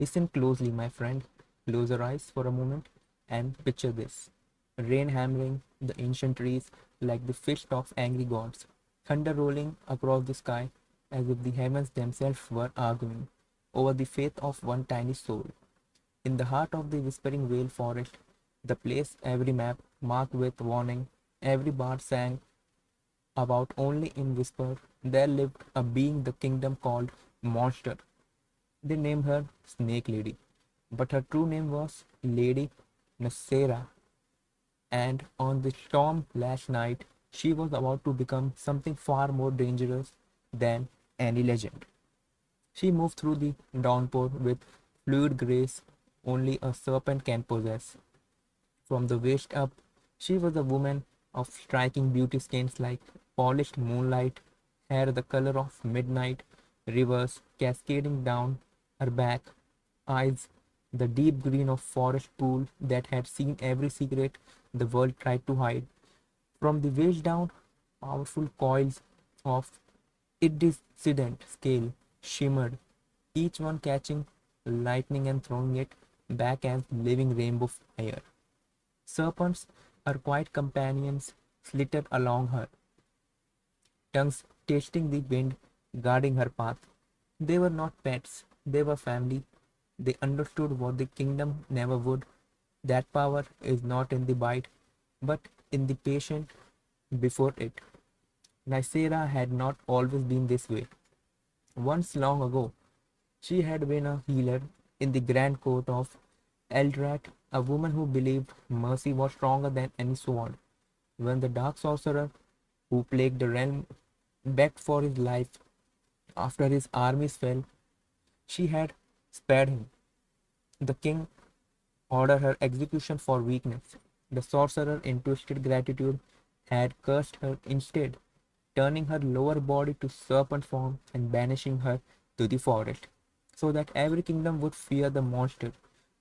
Listen closely, my friend. Close your eyes for a moment and picture this. Rain hammering the ancient trees like the fist of angry gods. Thunder rolling across the sky as if the heavens themselves were arguing over the fate of one tiny soul. In the heart of the whispering vale forest, the place every map marked with warning, every bard sang about only in whisper, there lived a being the kingdom called Monster. They named her Snake Lady, but her true name was Lady Nasera, and on the storm last night, she was about to become something far more dangerous than any legend. She moved through the downpour with fluid grace only a serpent can possess. From the waist up, she was a woman of striking beauty, skins like polished moonlight, hair the color of midnight, rivers cascading down her back, eyes the deep green of forest pool that had seen every secret the world tried to hide. From the waist down, powerful coils of iridescent scale shimmered, each one catching lightning and throwing it back as living rainbow fire. Serpents, her quiet companions, slittered along her, tongues tasting the wind, guarding her path. They were not pets, they were family. They understood what the kingdom never would. That power is not in the bite, but in the patient before it. Nicera had not always been this way. Once long ago, she had been a healer in the grand court of Eldrat, a woman who believed mercy was stronger than any sword. When the dark sorcerer who plagued the realm begged for his life after his armies fell, she had spared him. The king ordered her execution for weakness. The sorcerer, in twisted gratitude, had cursed her instead, turning her lower body to serpent form and banishing her to the forest, so that every kingdom would fear the monster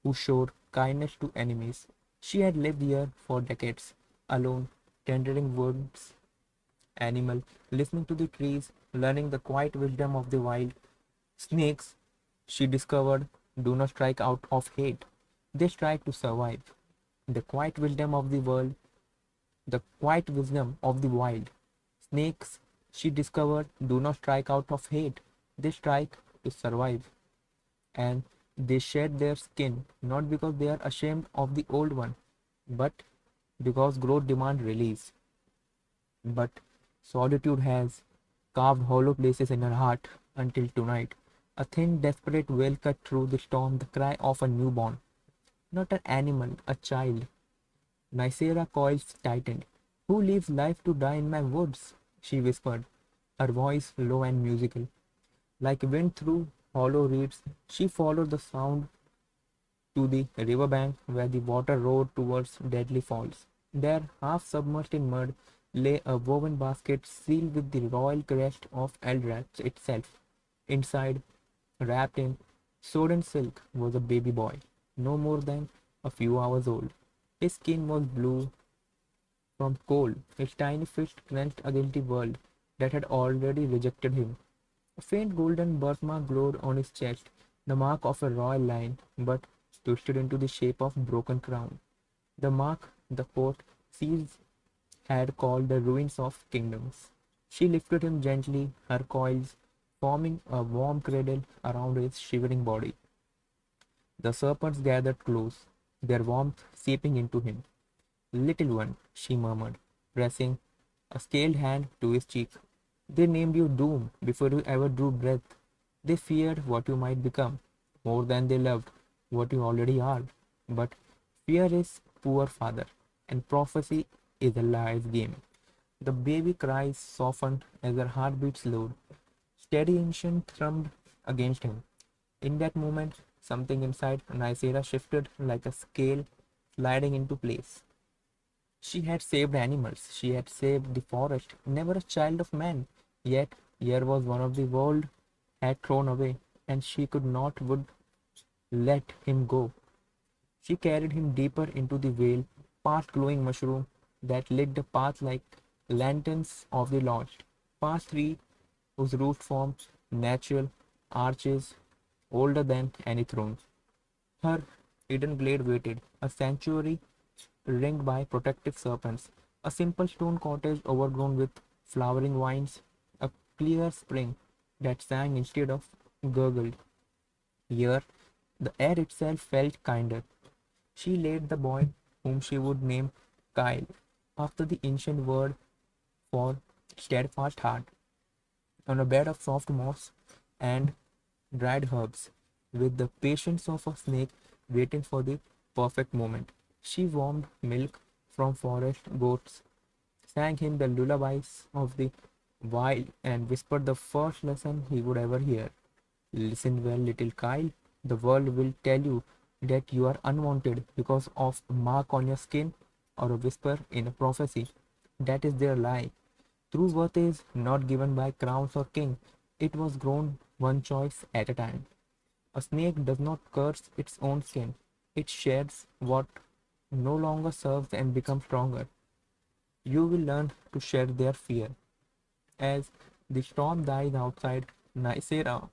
who showed kindness to enemies. She had lived here for decades, alone, tendering wounds animal, listening to the trees, learning the quiet wisdom of the wild. Snakes, she discovered, do not strike out of hate. They strike to survive. The quiet wisdom of the world, the quiet wisdom of the wild. Snakes, she discovered, do not strike out of hate. They strike to survive. And they shed their skin not because they are ashamed of the old one, but because growth demands release. But solitude has carved hollow places in her heart until tonight. A thin, desperate wail cut through the storm, the cry of a newborn. Not an animal, a child. Nicera coils tightened. Who leaves life to die in my woods? She whispered, her voice low and musical. Like wind through hollow reeds, she followed the sound to the riverbank where the water roared towards Deadly Falls. There, half submerged in mud, lay a woven basket sealed with the royal crest of Eldrath itself. Inside, wrapped in sodden silk, was a baby boy, no more than a few hours old. His skin was blue from cold, his tiny fist clenched against the world that had already rejected him. A faint golden birthmark glowed on his chest, the mark of a royal line, but twisted into the shape of broken crown. The mark the court seals had called the ruins of kingdoms. She lifted him gently, her coils forming a warm cradle around his shivering body. The serpents gathered close, their warmth seeping into him. Little one, she murmured, pressing a scaled hand to his cheek. They named you Doom before you ever drew breath. They feared what you might become, more than they loved what you already are. But fear is poor father, and prophecy is a lie's game. The baby cries softened as her heartbeat slowed. Steady ancient thrummed against him. In that moment, something inside Nicera shifted like a scale sliding into place. She had saved animals, she had saved the forest, never a child of man. Yet here was one of the world had thrown away, and she could not would let him go. She carried him deeper into the vale, past glowing mushroom that lit the path like lanterns of the lost, past trees whose roots formed natural arches older than any throne. Her hidden glade waited, a sanctuary ringed by protective serpents, a simple stone cottage overgrown with flowering vines, a clear spring that sang instead of gurgled. Here, the air itself felt kinder. She laid the boy, whom she would name Kyle, after the ancient word for steadfast heart, on a bed of soft moss and dried herbs, with the patience of a snake waiting for the perfect moment. She warmed milk from forest goats, sang him the lullabies of the wild, and whispered the first lesson he would ever hear. Listen well, little Kyle. The world will tell you that you are unwanted because of a mark on your skin or a whisper in a prophecy. That is their lie. True worth is not given by crowns or king. It was grown one choice at a time. A snake does not curse its own skin. It sheds what no longer serves and becomes stronger. You will learn to shed their fear. As the storm died outside, Nicera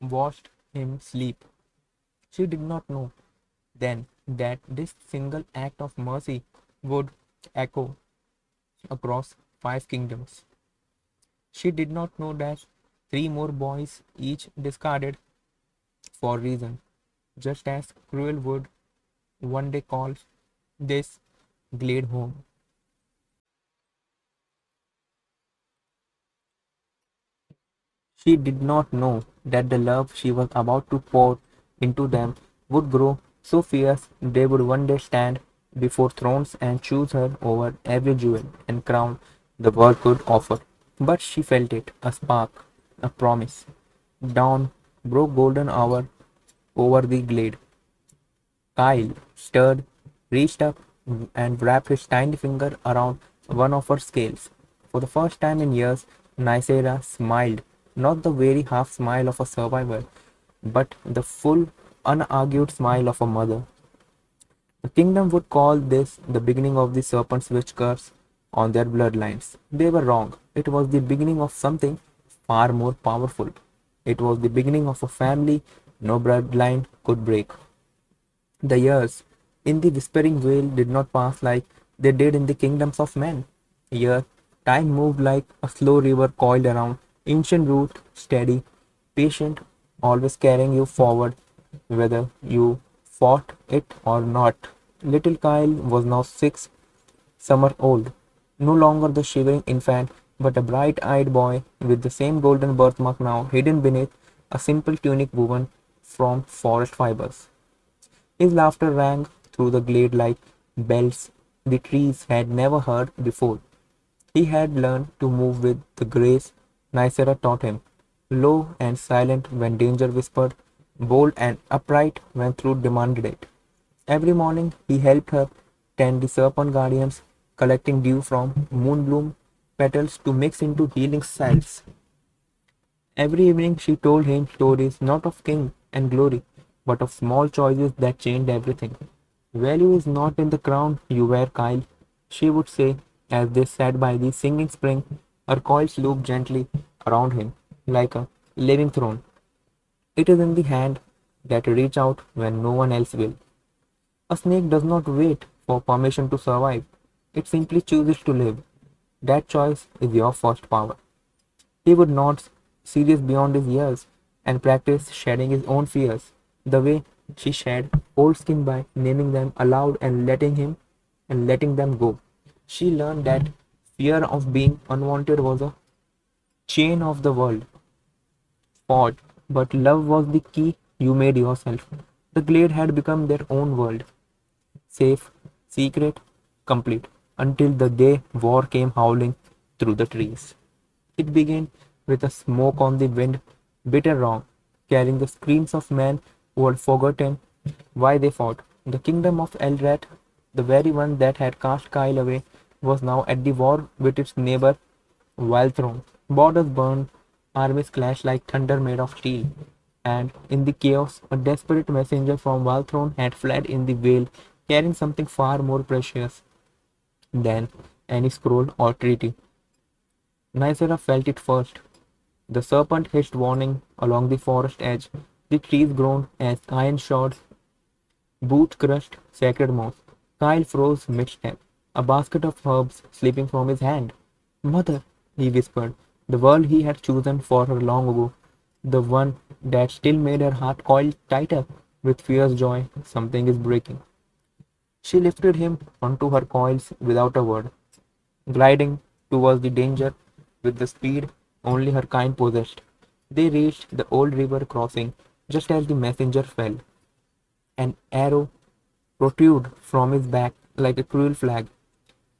watched him sleep. She did not know then that this single act of mercy would echo across 5 kingdoms. She did not know that 3 more boys, each discarded for reason, just as cruel would one day call this glade home. She did not know that the love she was about to pour into them would grow so fierce they would one day stand before thrones and choose her over every jewel and crown the world could offer. But she felt it, a spark, a promise. Dawn broke golden hour over the glade. Kyle stirred, reached up, and wrapped his tiny finger around one of her scales. For the first time in years, Nicera smiled, not the weary half smile of a survivor, but the full, unargued smile of a mother. The kingdom would call this the beginning of the serpent's witch curse on their bloodlines. They were wrong. It was the beginning of something far more powerful. It was the beginning of a family no bloodline could break. The years in the Whispering Vale did not pass like they did in the kingdoms of men. Here, time moved like a slow river coiled around ancient root, steady, patient, always carrying you forward, whether you fought it or not. Little Kyle was now 6 summer old, no longer the shivering infant, but a bright eyed boy with the same golden birthmark now hidden beneath a simple tunic woven from forest fibers. His laughter rang through the glade like bells the trees had never heard before. He had learned to move with the grace Nicera taught him, low and silent when danger whispered, bold and upright when truth demanded it. Every morning he helped her tend the serpent guardians, collecting dew from moonbloom petals to mix into healing salves. Every evening she told him stories not of king and glory, but of small choices that changed everything. Value is not in the crown you wear, Kyle, she would say as they sat by the singing spring, her coils looped gently around him like a living throne. It is in the hand that reach out when no one else will. A snake does not wait for permission to survive. It simply chooses to live. That choice is your first power. He would nod, serious beyond his years, and practice shedding his own fears, the way she shed old skin by naming them aloud and letting them go. She learned that fear of being unwanted was a chain of the world fought, but love was the key you made yourself. The glade had become their own world, safe, secret, complete, until the day war came howling through the trees. It began with a smoke on the wind, bitter wrong, carrying the screams of men who had forgotten why they fought. The kingdom of Elrat, the very one that had cast Kyle away, was now at the war with its neighbor Wildthrone. Borders burned, armies clashed like thunder made of steel, and in the chaos, a desperate messenger from Wildthrone had fled in the veil, carrying something far more precious than any scroll or treaty. Nicera felt it first. The serpent hissed warning along the forest edge. The trees groaned as iron swords Boots crushed sacred moss. Kyle froze mid-step, a basket of herbs slipping from his hand. Mother, he whispered, the world he had chosen for her long ago, the one that still made her heart coil tighter with fierce joy. Something is breaking. She lifted him onto her coils without a word, gliding towards the danger with the speed only her kind possessed. They reached the old river crossing just as the messenger fell. An arrow protruded from his back like a cruel flag.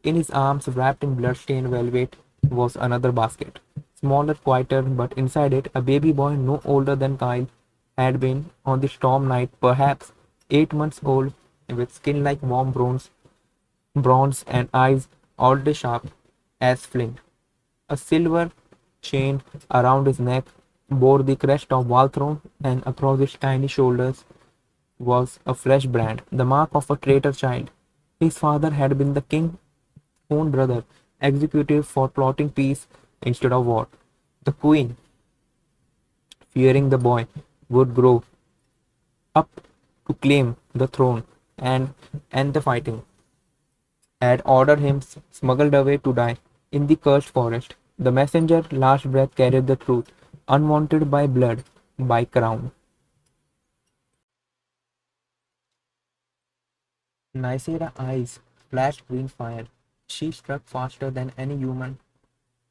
In his arms, wrapped in blood-stained velvet, was another basket, smaller, quieter, but inside it a baby boy no older than Kyle had been on the storm night, perhaps 8 months old, with skin like warm bronze and eyes oddly sharp as flint. A silver chain around his neck bore the crest of Walthrone, and across his tiny shoulders was a fresh brand, the mark of a traitor child. His father had been the king's own brother, executed for plotting peace instead of war. The queen, fearing the boy would grow up to claim the throne and end the fighting, had ordered him smuggled away to die in the cursed forest. The messenger last breath carried the truth, unwanted by blood, by crown. Nicera's eyes flashed green fire. She struck faster than any human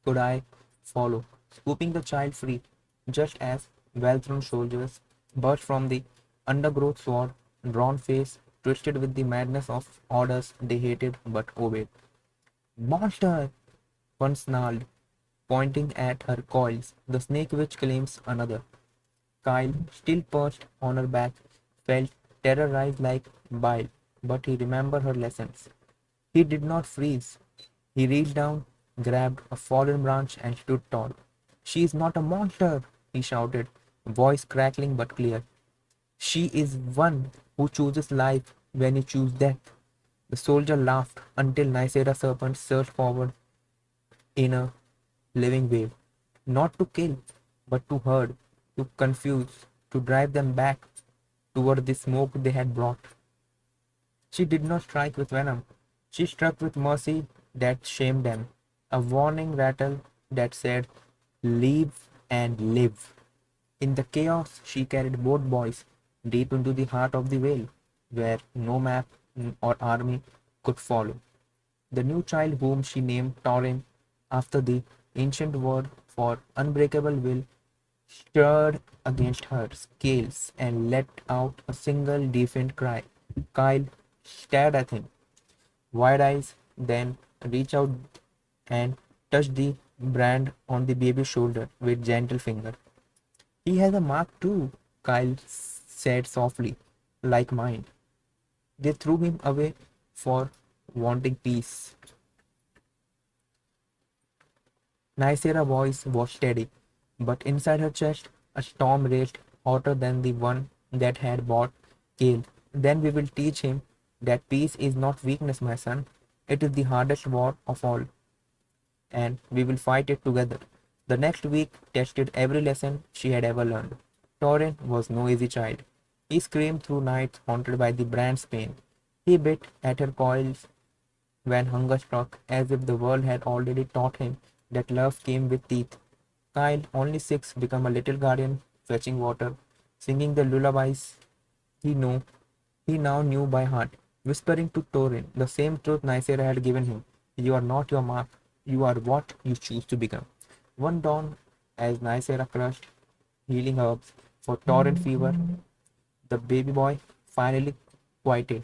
could I follow, scooping the child free, just as well-thrown soldiers burst from the undergrowth sword, drawn face twisted with the madness of orders they hated but obeyed. Monster! One snarled, pointing at her coils. The snake witch claims another. Kyle, still perched on her back, felt terrorized like bile, but he remembered her lessons. He did not freeze. He reached down, grabbed a fallen branch, and stood tall. She is not a monster, he shouted, voice crackling but clear. She is one who chooses life when you choose death. The soldier laughed until Nicera's serpent surged forward in a living wave. Not to kill, but to herd, to confuse, to drive them back toward the smoke they had brought. She did not strike with venom. She struck with mercy that shamed them, a warning rattle that said, leave and live. In the chaos, she carried both boys deep into the heart of the vale, where no map or army could follow. The new child, whom she named Taurin after the ancient word for unbreakable will, stirred against her scales and let out a single defiant cry. Kyle stared at him, wide eyes, then reached out and touched the brand on the baby's shoulder with gentle finger. He has a mark too, Kyle said softly, like mine. They threw him away for wanting peace. Nicera's voice was steady, but inside her chest a storm raged hotter than the one that had brought Gale. Then we will teach him that peace is not weakness, my son. It is the hardest war of all, and we will fight it together. The next week tested every lesson she had ever learned. Torrin was no easy child. He screamed through nights haunted by the brand's pain. He bit at her coils when hunger struck, as if the world had already taught him that love came with teeth. Kyle, only 6, became a little guardian, fetching water, singing the lullabies he knew he now knew by heart, whispering to Torin the same truth Nicera had given him. You are not your mark, you are what you choose to become. One dawn, as Nicera crushed healing herbs for torrent fever, the baby boy finally quieted.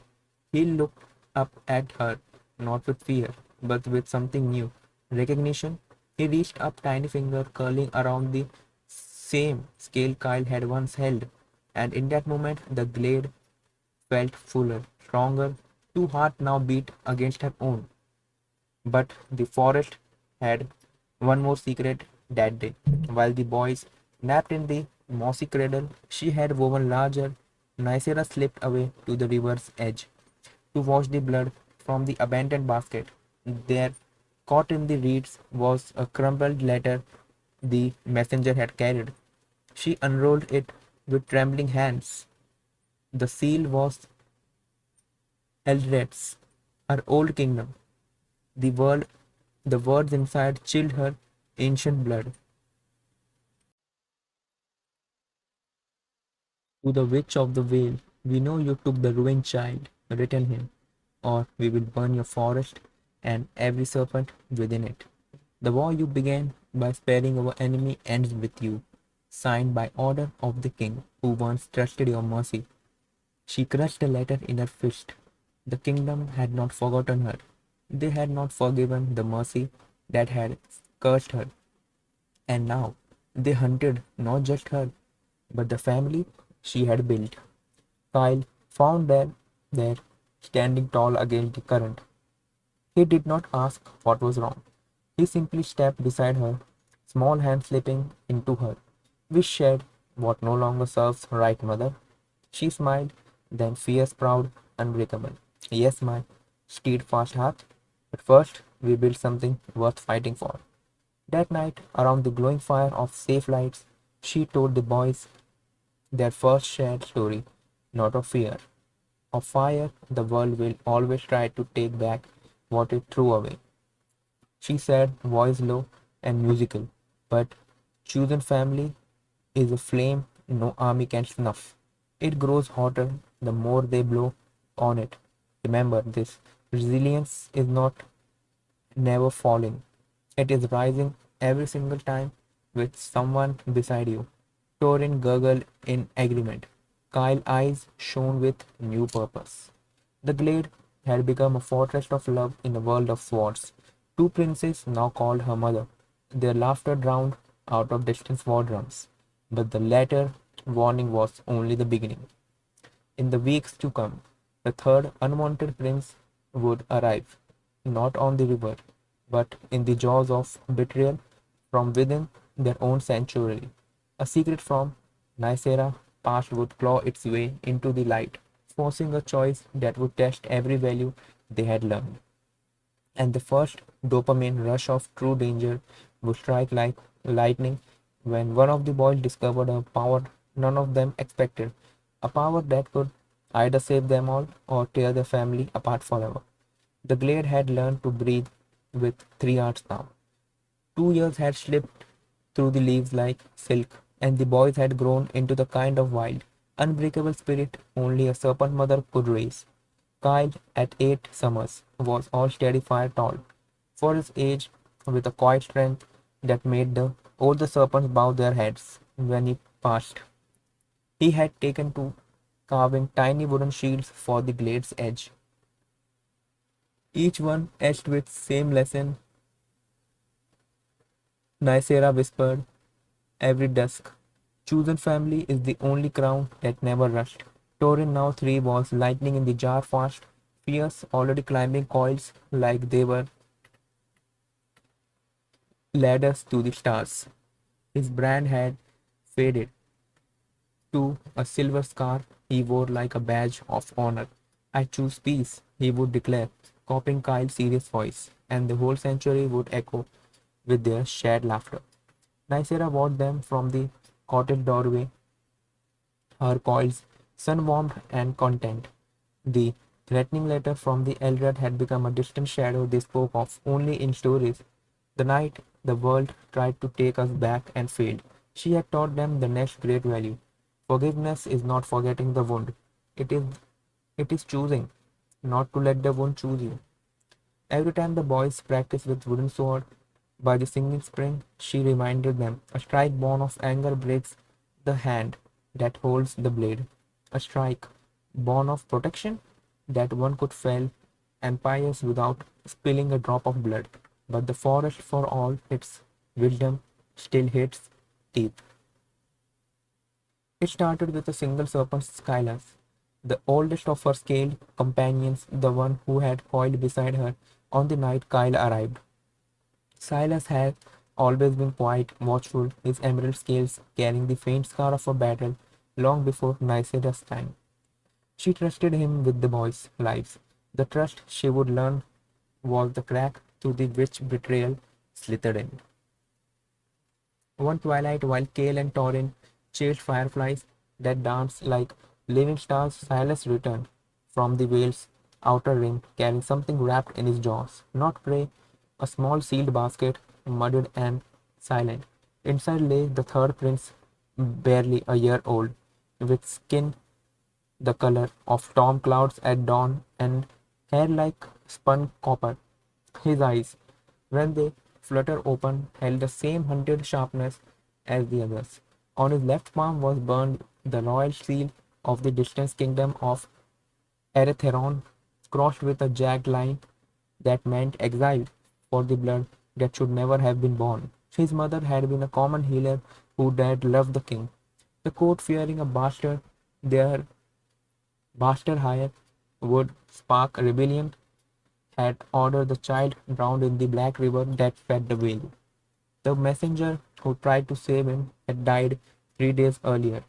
He looked up at her, not with fear, but with something new. Recognition. He reached up, tiny finger curling around the same scale Kyle had once held, and in that moment the glade felt fuller, stronger. Two hearts now beat against her own. But the forest had one more secret that day. While the boys napped in the mossy cradle she had woven larger, Nicera slipped away to the river's edge to wash the blood from the abandoned basket. There, caught in the reeds, was a crumpled letter the messenger had carried. She unrolled it with trembling hands. The seal was Eldred's, her old kingdom. The world, the words inside chilled her ancient blood. To the witch of the vale, we know you took the ruined child, return him, or we will burn your forest and every serpent within it. The war you began by sparing our enemy ends with you, signed by order of the king who once trusted your mercy. She crushed the letter in her fist. The kingdom had not forgotten her. They had not forgiven the mercy that had cursed her. And now they hunted not just her, but the family she had built. Kyle found them there, standing tall against the current. He did not ask what was wrong. He simply stepped beside her, small hand slipping into her. We shared what no longer serves, right, mother? She smiled, then fierce, proud, unbreakable. Yes, my steadfast heart. But first, we built something worth fighting for. That night, around the glowing fire of safe lights, she told the boys their first shared story, not of fear. Of fire, the world will always try to take back what it threw away. She said, voice low and musical, but chosen family is a flame no army can snuff. It grows hotter the more they blow on it. Remember this, resilience is not never falling. It is rising every single time with someone beside you. Torin gurgled in agreement. Kyle's eyes shone with new purpose. The glade had become a fortress of love in a world of swords. Two princes now called her mother. Their laughter drowned out of distant war drums. But the latter warning was only the beginning. In the weeks to come, the third unwanted prince would arrive, not on the river, but in the jaws of betrayal from within their own sanctuary. A secret from Nicera past would claw its way into the light, forcing a choice that would test every value they had learned. And the first dopamine rush of true danger would strike like lightning when one of the boys discovered a power none of them expected, a power that could either save them all or tear their family apart forever. The glade had learned to breathe with 3 arts now. 2 years had slipped through the leaves like silk, and the boys had grown into the kind of wild, unbreakable spirit only a serpent mother could raise. Kyle, at 8 summers, was all steady fire tall, for his age, with a quiet strength that made the older serpents bow their heads when he passed. He had taken to carving tiny wooden shields for the glade's edge, each one etched with same lesson, Nicera whispered every dusk. Chosen family is the only crown that never rushed. Torin now 3 was lightning in the jar fast, fierce, already climbing coils like they were ladders to the stars. His brand had faded to a silver scar he wore like a badge of honor. I choose peace, he would declare, copying Kyle's serious voice, and the whole sanctuary would echo with their shared laughter. Nicera watched them from the cottage doorway, her coils sun-warmed and content. The threatening letter from the Eldred had become a distant shadow they spoke of only in stories. The night the world tried to take us back and failed, she had taught them the next great value. Forgiveness is not forgetting the wound. It is choosing not to let the wound choose you. Every time the boys practiced with wooden sword by the singing spring, she reminded them a strike born of anger breaks the hand that holds the blade. A strike born of protection that one could fell empires without spilling a drop of blood. But the forest, for all its wisdom, still hates teeth. It started with a single serpent, Skylas, the oldest of her scaled companions, the one who had coiled beside her on the night Kyle arrived. Silas had always been quite watchful, his emerald scales carrying the faint scar of a battle long before Nicida's time. She trusted him with the boys' lives. The trust she would learn was the crack through the which betrayal slithered in. One twilight, while Kale and Torin chased fireflies that danced like living stars, Silas returned from the vales outer ring, carrying something wrapped in his jaws. Not prey, a small sealed basket, muddied and silent. Inside lay the third prince, barely a year old, with skin the color of storm clouds at dawn and hair like spun copper. His eyes, when they flutter open, held the same hunted sharpness as the others. On his left palm was burned the royal seal of the distant kingdom of Eretheron, crossed with a jagged line that meant exile for the blood that should never have been born. His mother had been a common healer who had loved the king. The court, fearing a bastard, their bastard hire would spark rebellion, had ordered the child drowned in the black river that fed the Vale. The messenger who tried to save him had died 3 days earlier.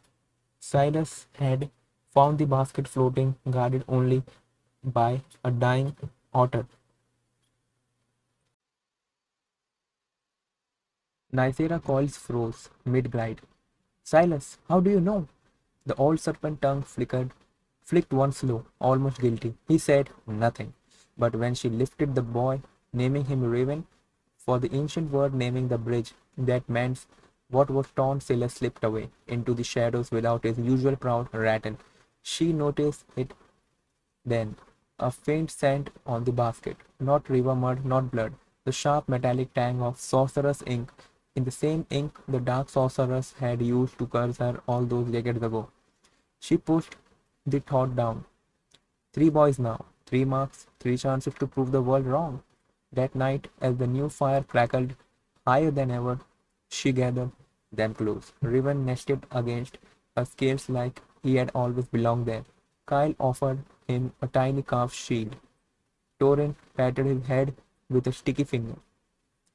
Silas had found the basket floating, guarded only by a dying otter. Nicera coils froze mid-glide. Silas, how do you know? The old serpent tongue flicked once low, almost guilty. He said nothing. But when she lifted the boy, naming him Raven, for the ancient word naming the bridge, that meant what was torn, Silas slipped away into the shadows without his usual proud rattle. She noticed it then, a faint scent on the basket. Not river mud, not blood. The sharp metallic tang of sorcerer's ink, in the same ink the dark sorceress had used to curse her all those decades ago. She pushed the thought down. 3 boys now, 3 marks, 3 chances to prove the world wrong. That night, as the new fire crackled higher than ever, she gathered them close. Riven nested against her scales like he had always belonged there. Kyle offered him a tiny carved shield. Torin patted his head with a sticky finger.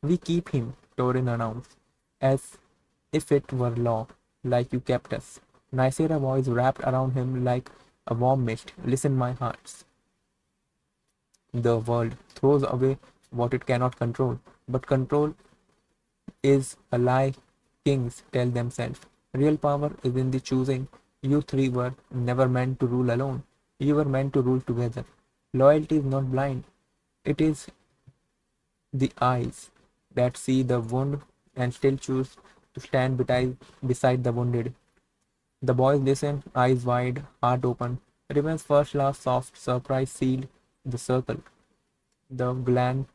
We keep him, Torin announced, as if it were law, like you kept us. Nicera voice wrapped around him like a warm mist. Listen, my hearts. The world throws away what it cannot control, but control is a lie kings tell themselves. Real power is in the choosing. You three were never meant to rule alone. You were meant to rule together. Loyalty is not blind. It is the eyes that see the wound and still choose to stand beside the wounded. The boys listened, eyes wide, heart open. Riven's first laugh, soft surprise sealed the circle. The gland,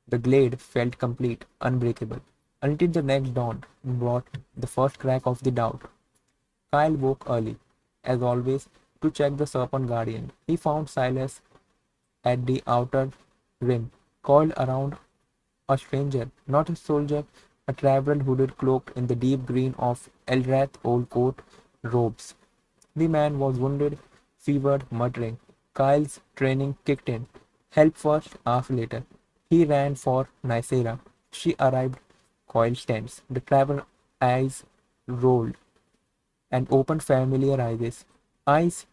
the glade felt complete, unbreakable, until the next dawn brought the first crack of the doubt. Kyle woke early, as always, to check the serpent guardian. He found Silas at the outer rim, coiled around a stranger, not a soldier, a traveler hooded cloaked in the deep green of Elrath's old coat robes. The man was wounded, fevered, muttering. Kyle's training kicked in. Help first, asked later. He ran for Nicera. She arrived, coiled tense. The traveler's eyes rolled and opened familiar eyes. Eyes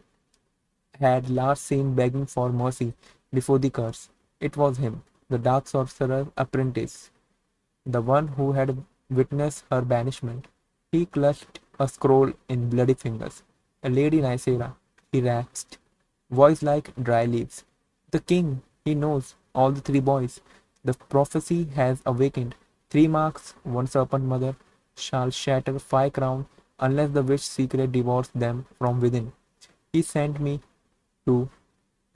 had last seen begging for mercy before the curse. It was him, the dark sorcerer's apprentice, the one who had witnessed her banishment. He clutched a scroll in bloody fingers. A lady Nicera, he rasped, voice like dry leaves. The king, he knows, all the 3 boys. The prophecy has awakened. 3 marks, one serpent mother, shall shatter 5 crowns unless the witch secret devours them from within. He sent me to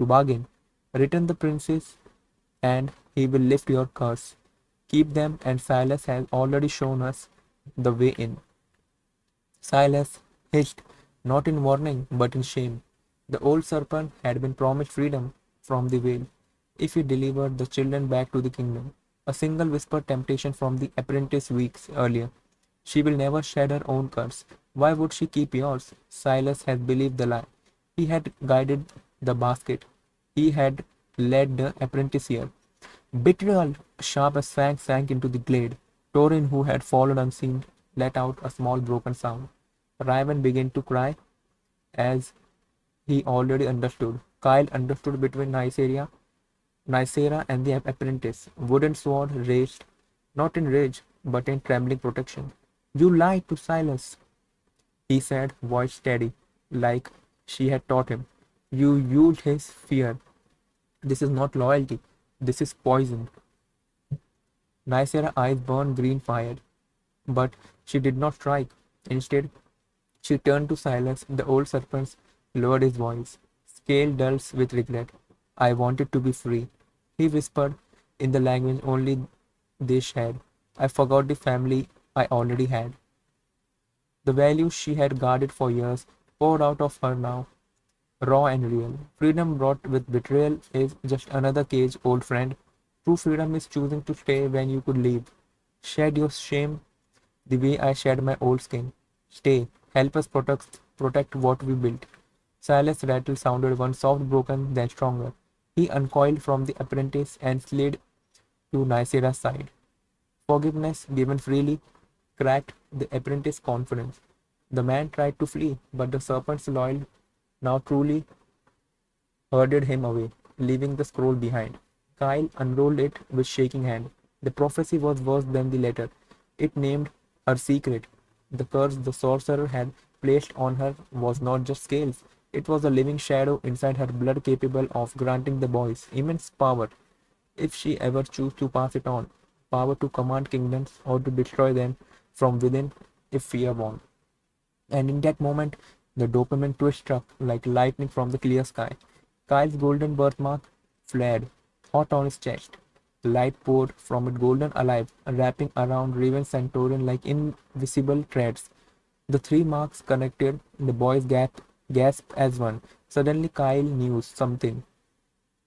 to bargain. Return the princes, and he will lift your curse. Keep them, and Silas has already shown us the way in. Silas hissed, not in warning, but in shame. The old serpent had been promised freedom from the veil if he delivered the children back to the kingdom. A single whispered temptation from the apprentice weeks earlier. She will never shed her own curse. Why would she keep yours? Silas had believed the lie. He had guided the basket. He had led the apprentice here. Betrayal, sharp as fangs, sank into the glade. Torin, who had fallen unseen, let out a small broken sound. Raven began to cry, as he already understood. Kyle understood between Nicera and the apprentice. Wooden sword raised, not in rage, but in trembling protection. You lied to Silas, he said, voice steady, like she had taught him. You used his fear. This is not loyalty. This is poison. Nicera's eyes burned green fire, but she did not strike. Instead, she turned to Silas. The old serpent lowered his voice, scale dulls with regret. I wanted to be free, he whispered in the language only they shared. I forgot the family I already had. The values she had guarded for years poured out of her now, raw and real. Freedom brought with betrayal is just another cage, old friend. True freedom is choosing to stay when you could leave. Shed your shame the way I shed my old skin. Stay, help us protect what we built. Silas' rattle sounded one soft broken, then stronger. He uncoiled from the apprentice and slid to Nicera's side. Forgiveness given freely cracked the apprentice's confidence. The man tried to flee, but the serpent's loyal now truly herded him away, leaving the scroll behind. Kyle unrolled it with shaking hand. The prophecy was worse than the letter. It named her secret. The curse the sorcerer had placed on her was not just scales, it was a living shadow inside her blood capable of granting the boys immense power if she ever chose to pass it on. Power to command kingdoms or to destroy them from within if fear won. And in that moment, the dopamine twist struck like lightning from the clear sky. Kyle's golden birthmark flared, hot on his chest. Light poured from it golden alive, wrapping around Raven's Centaurian like invisible threads. The three marks connected, the boys gasped as one. Suddenly Kyle knew something.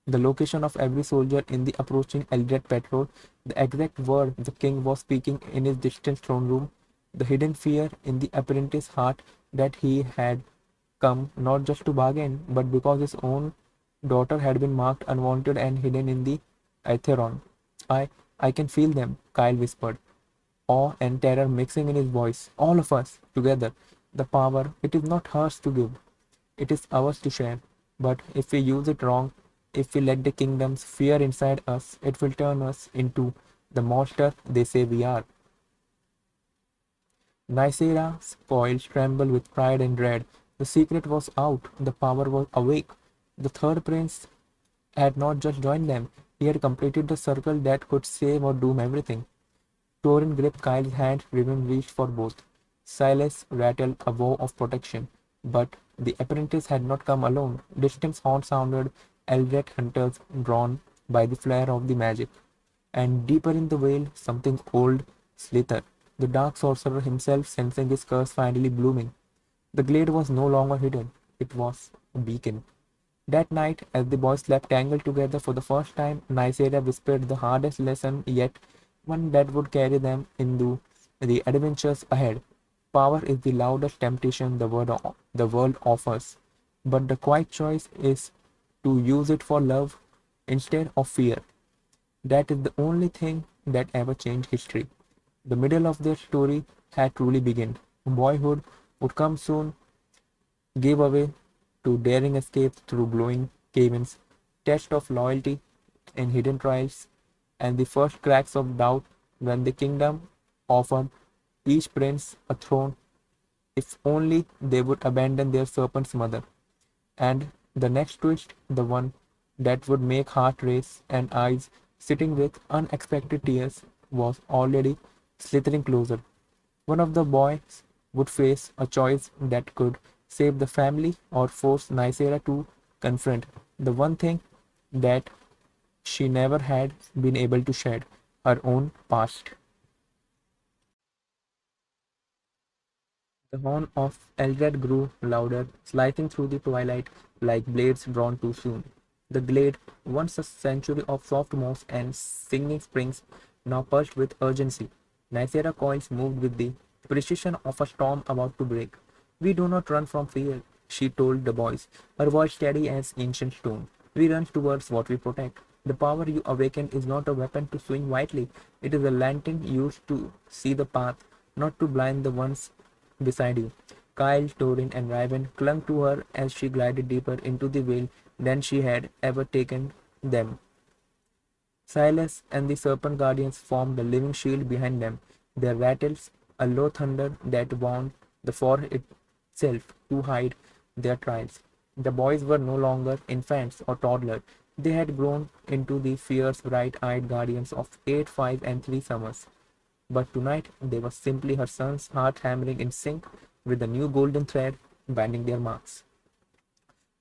The location of every soldier in the approaching Eldred patrol, the exact word the king was speaking in his distant throne room, the hidden fear in the apprentice's heart that he had come not just to bargain, but because his own daughter had been marked unwanted and hidden in the Aetheron. I I can feel them, Kyle whispered, awe and terror mixing in his voice. All of us, together. The power, it is not hers to give. It is ours to share. But if we use it wrong, if we let the kingdom's fear inside us, it will turn us into the monster they say we are. Nicera's coils trembled with pride and dread. The secret was out, the power was awake. The third prince had not just joined them, he had completed the circle that could save or doom everything. Torin gripped Kyle's hand, Riven reached for both. Silas rattled a vow of protection, but the apprentice had not come alone. Distant horns sounded, Eldred hunters drawn by the flare of the magic. And deeper in the veil, something old, Slither, the dark sorcerer himself sensing his curse finally blooming. The glade was no longer hidden, it was a beacon. That night, as the boys slept tangled together for the first time, Nicera whispered the hardest lesson yet, one that would carry them into the adventures ahead. Power is the loudest temptation the world offers, but the quiet choice is to use it for love instead of fear. That is the only thing that ever changed history. The middle of their story had truly begun. Boyhood would come soon, gave away to daring escapes through glowing caverns, tests of loyalty in hidden trials, and the first cracks of doubt when the kingdom offered each prince a throne if only they would abandon their serpent's mother. And the next twist, the one that would make heart race and eyes sitting with unexpected tears, was already slithering closer. One of the boys would face a choice that could save the family or force Nicera to confront the one thing that she never had been able to shed, her own past. The horn of Eldred grew louder, slicing through the twilight like blades drawn too soon. The glade, once a sanctuary of soft moss and singing springs, now pulsed with urgency. Nicera coils moved with the precision of a storm about to break. We do not run from fear, she told the boys, her voice steady as ancient stone. We run towards what we protect. The power you awaken is not a weapon to swing widely, it is a lantern used to see the path, not to blind the ones beside you. Kyle, Torin, and Raven clung to her as she glided deeper into the veil than she had ever taken them. Silas and the Serpent Guardians formed a living shield behind them, their rattles a low thunder that warned the forest itself to hide their trials. The boys were no longer infants or toddlers. They had grown into the fierce, bright-eyed guardians of 8, 5, and 3 summers. But tonight they were simply her son's heart hammering in sync with the new golden thread binding their marks.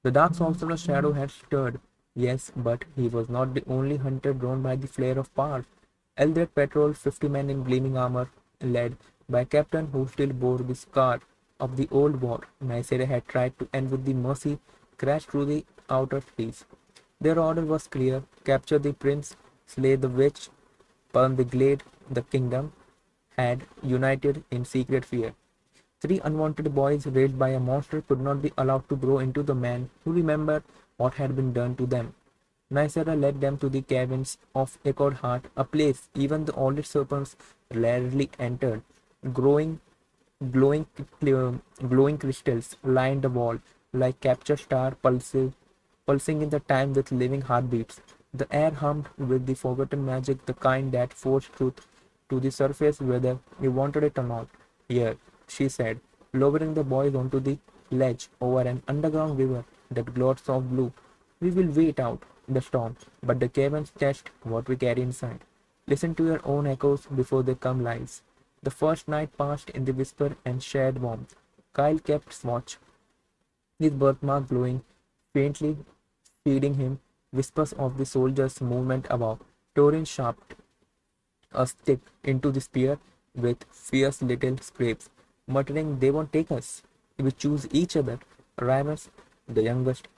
The dark sorcerer's shadow had stirred, yes, but he was not the only hunter drawn by the flare of power. Eldred patrolled 50 men in gleaming armor, led by a captain who still bore the scar of the old war Nysera had tried to end with the mercy crashed through the outer trees. Their order was clear: capture the prince, slay the witch, burn the glade. The kingdom had united in secret fear. Three unwanted boys raised by a monster could not be allowed to grow into the men who remembered what had been done to them. Nysera led them to the caverns of Echoed Heart, a place even the oldest serpents rarely entered. Growing, glowing, glowing crystals lined the wall like captured star pulsing in the time with living heartbeats. The air hummed with the forgotten magic, the kind that forced truth to the surface whether you wanted it or not. Here, she said, lowering the boys onto the ledge over an underground river that glowed soft blue. We will wait out the storm, but the caverns test what we carry inside. Listen to your own echoes before they come live. The first night passed in the whisper and shared warmth. Kyle kept watch, his birthmark glowing faintly, feeding him whispers of the soldiers' movement above. Torin sharped a stick into the spear with fierce little scrapes, muttering, "They won't take us. We choose each other." Rivers, the youngest,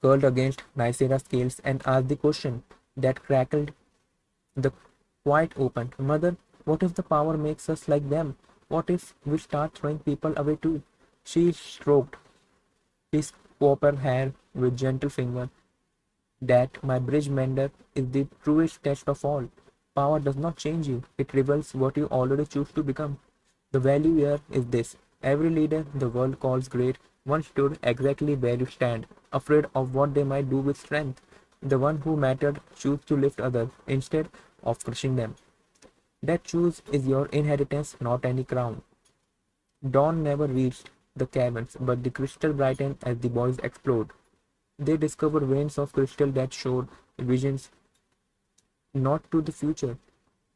curled against Nicera's scales and asked the question that crackled the quiet opened. "Mother, what if the power makes us like them? What if we start throwing people away too?" She stroked his copper hair with gentle finger. "That, my bridge mender, is the truest test of all. Power does not change you, it reveals what you already choose to become. The value here is this: every leader the world calls great once stood exactly where you stand, afraid of what they might do with strength. The one who mattered chose to lift others instead of crushing them. That choose is your inheritance, not any crown." Dawn never reached the caverns, but the crystal brightened as the boys explored. They discovered veins of crystal that showed visions not to the future,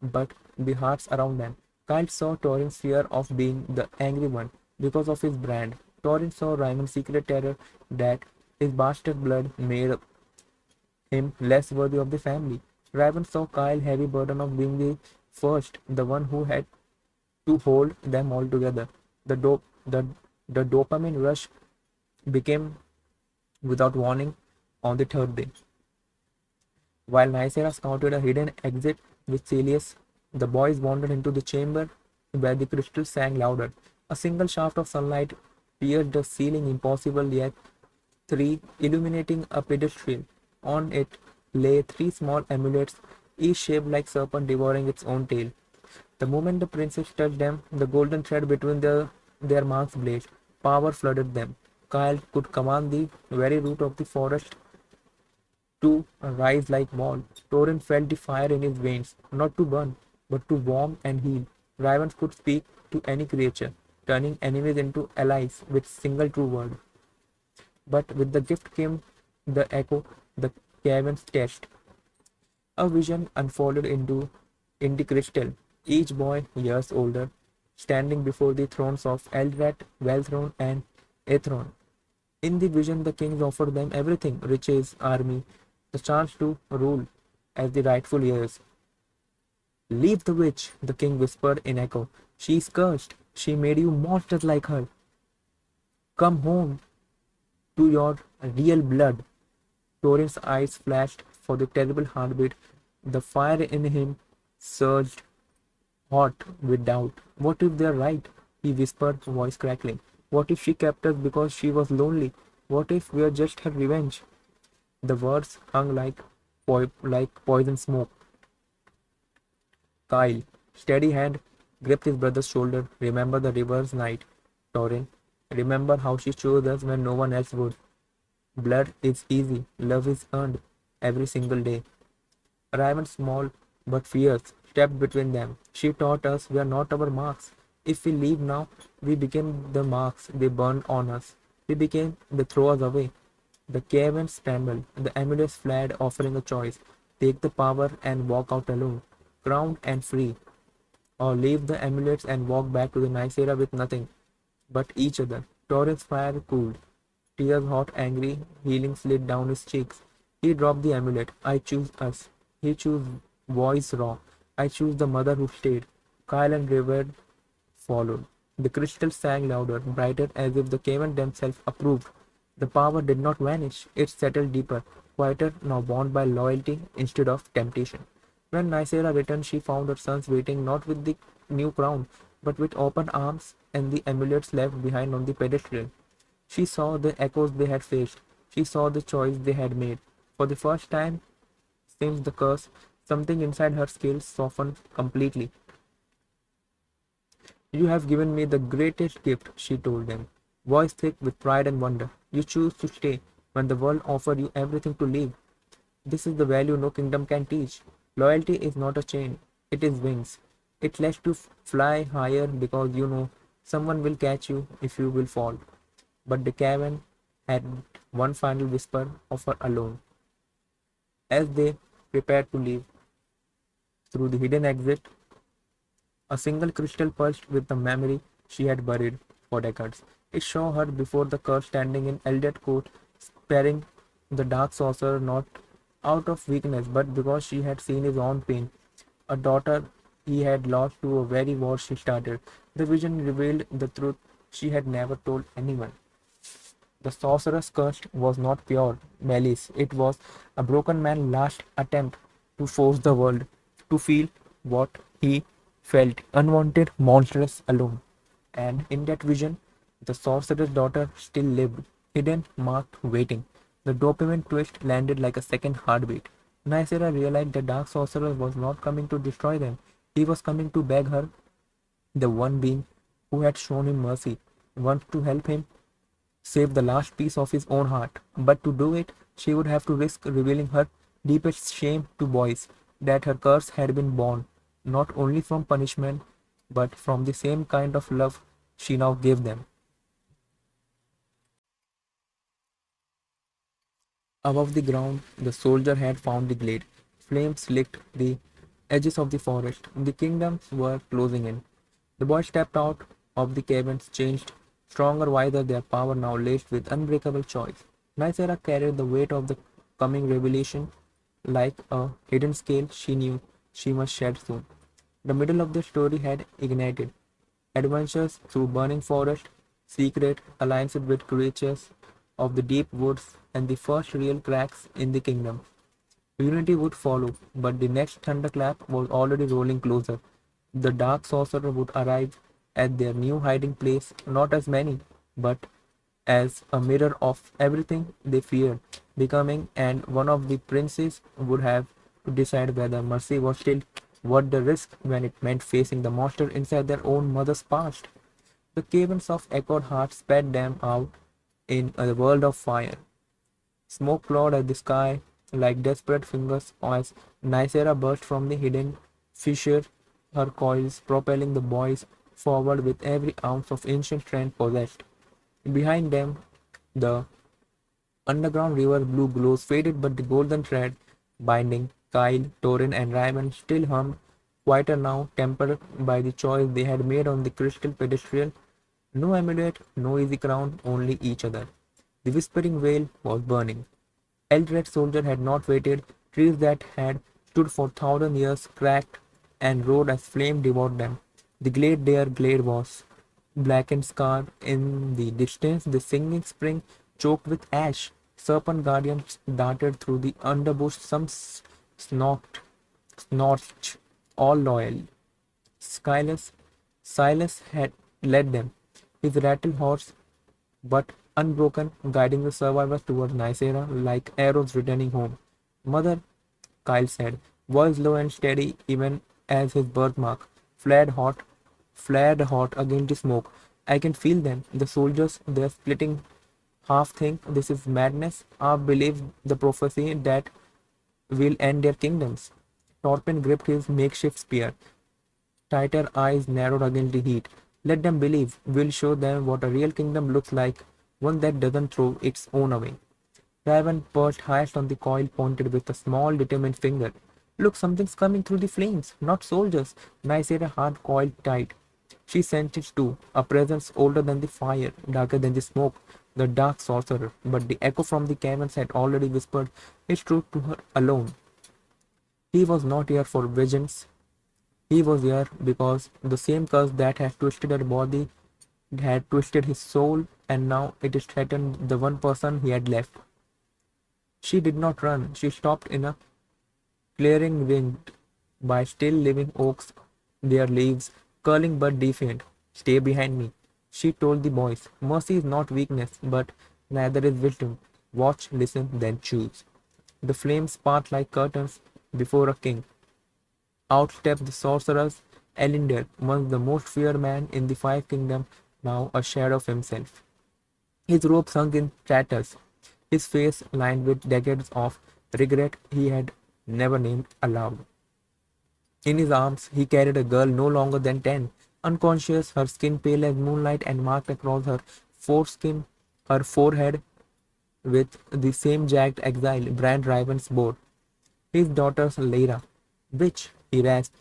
but the hearts around them. Kyle saw Torin's fear of being the angry one because of his brand. Torin saw Ryman's secret terror that his bastard blood made him less worthy of the family. Ryman saw Kyle's heavy burden of being the first, the one who had to hold them all together. The, do- the, the dopamine rush became without warning on the third day. While Nicera scouted a hidden exit with Celius, the boys wandered into the chamber where the crystal sang louder. A single shaft of sunlight pierced the ceiling, impossible yet three, illuminating a pedestal. On it lay three small amulets, each shaped like serpent devouring its own tail. The moment the princess touched them, the golden thread between their marks blazed. Power flooded them. Kyle could command the very root of the forest to rise like wall. Torrent felt the fire in his veins, not to burn, but to warm and heal. Ravens could speak to any creature, turning enemies into allies with single true word. But with the gift came the echo, the caverns test. A vision unfolded in the crystal. Each boy, years older, standing before the thrones of Eldred, Welthrone, and Aethron. In the vision, the kings offered them everything: riches, army, the chance to rule as the rightful heirs. "Leave the witch," the king whispered in echo. "She is cursed. She made you monsters like her. Come home to your real blood." Torin's eyes flashed for the terrible heartbeat. The fire in him surged hot with doubt. "What if they're right?" he whispered, voice crackling. "What if she kept us because she was lonely? What if we're just her revenge?" The words hung like poison smoke. Kyle, steady hand, gripped his brother's shoulder. "Remember the river's night, Torin. Remember how she chose us when no one else would. Blood is easy, love is earned every single day." Raven, small but fierce, stepped between them. "She taught us we are not our marks. If we leave now, we become the marks they burned on us. We became the throw us away." The caverns trembled. The amulets fled, offering a choice: take the power and walk out alone, crowned and free, or leave the amulets and walk back to the Nicera with nothing but each other. Torrent's fire cooled. Tears hot, angry, healing slid down his cheeks. He dropped the amulet. I choose us. He chose voice raw. I choose the mother who stayed. Kyle and River followed. The crystal sang louder, brighter, as if the cavern themselves approved. The power did not vanish. It settled deeper, quieter, now bound by loyalty instead of temptation. When Nicera returned, she found her sons waiting not with the new crown, but with open arms and the amulets left behind on the pedestal. She saw the echoes they had faced. She saw the choice they had made. For the first time since the curse, something inside her scales softened completely. You have given me the greatest gift, she told them, voice thick with pride and wonder. You choose to stay when the world offered you everything to leave. This is the value no kingdom can teach. Loyalty is not a chain, it is wings. It lets you fly higher because you know someone will catch you if you will fall. But the cavern had one final whisper of her alone. As they prepared to leave through the hidden exit, a single crystal pulsed with the memory she had buried for decades. It saw her before the curse standing in Eldred Court, sparing the dark sorcerer not out of weakness, but because she had seen his own pain. A daughter he had lost to a very war she started. The vision revealed the truth she had never told anyone. The sorcerer's curse was not pure malice, it was a broken man's last attempt to force the world to feel what he felt unwanted, monstrous, alone. And in that vision, the sorcerer's daughter still lived, hidden, marked, waiting. The dopamine twist landed like a second heartbeat. Nicera realized the dark sorcerer was not coming to destroy them, he was coming to beg her, the one being who had shown him mercy, wants to help him save the last piece of his own heart. But to do it, she would have to risk revealing her deepest shame to boys that her curse had been born not only from punishment but from the same kind of love she now gave them. Above the ground, the soldier had found the glade. Flames licked the edges of the forest. The kingdoms were closing in. The boy stepped out of the caverns, changed, stronger, wiser, their power now laced with unbreakable choice. Nicera carried the weight of the coming revelation like a hidden scale she knew she must shed soon. The middle of the story had ignited. Adventures through burning forest, secret alliances with creatures of the deep woods, and the first real cracks in the kingdom. Unity would follow, but the next thunderclap was already rolling closer. The dark sorcerer would arrive at their new hiding place not as many, but as a mirror of everything they feared becoming, and one of the princes would have to decide whether mercy was still worth the risk when it meant facing the monster inside their own mother's past. The caverns of echoed hearts spat them out in a world of fire. Smoke clawed at the sky like desperate fingers as Nicera burst from the hidden fissure, her coils propelling the boys forward with every ounce of ancient strength possessed. Behind them, the underground river blue glows faded, but the golden thread binding Kyle, Torin, and Ryman still hummed, quieter now, tempered by the choice they had made on the crystal pedestal. No amulet, no easy crown, only each other. The whispering veil was burning. Eldred soldier had not waited. Trees that had stood for 1,000 years cracked and roared as flame devoured them. The glade their glade was, black and scarred in the distance, the singing spring choked with ash. Serpent guardians darted through the underbush, some snorched, all loyal. Silas, Silas had led them, his rattle horse but unbroken, guiding the survivors towards Nicera like arrows returning home. Mother, Kyle said, voice low and steady even as his birthmark flared hot against the smoke. I can feel them, the soldiers, their splitting half think this is madness, half believe the prophecy that will end their kingdoms. Torpin gripped his makeshift spear, tighter eyes narrowed against the heat. Let them believe. We'll show them what a real kingdom looks like, one that doesn't throw its own away. Raven perched highest on the coil, pointed with a small, determined finger. Look, something's coming through the flames, not soldiers. Nysera hard coiled tight. She sensed it too, a presence older than the fire, darker than the smoke, the dark sorcerer. But the echo from the caverns had already whispered its truth to her alone. He was not here for visions. He was here because the same curse that had twisted her body had twisted his soul, and now it threatened the one person he had left. She did not run. She stopped in a clearing ringed by still living oaks, their leaves curling but defiant. Stay behind me, she told the boys. Mercy is not weakness, but neither is wisdom. Watch, listen, then choose. The flames part like curtains before a king. Out stepped the sorceress Elendil, once the most feared man in the Five Kingdoms, now a shadow of himself. His robe sunk in tatters, his face lined with decades of regret he had never named aloud. In his arms, he carried a girl no longer than 10, unconscious, her skin pale as moonlight and marked across her foreskin, her forehead with the same jagged exile Brand Riven's bore. His daughter's Lyra, which, he rasped,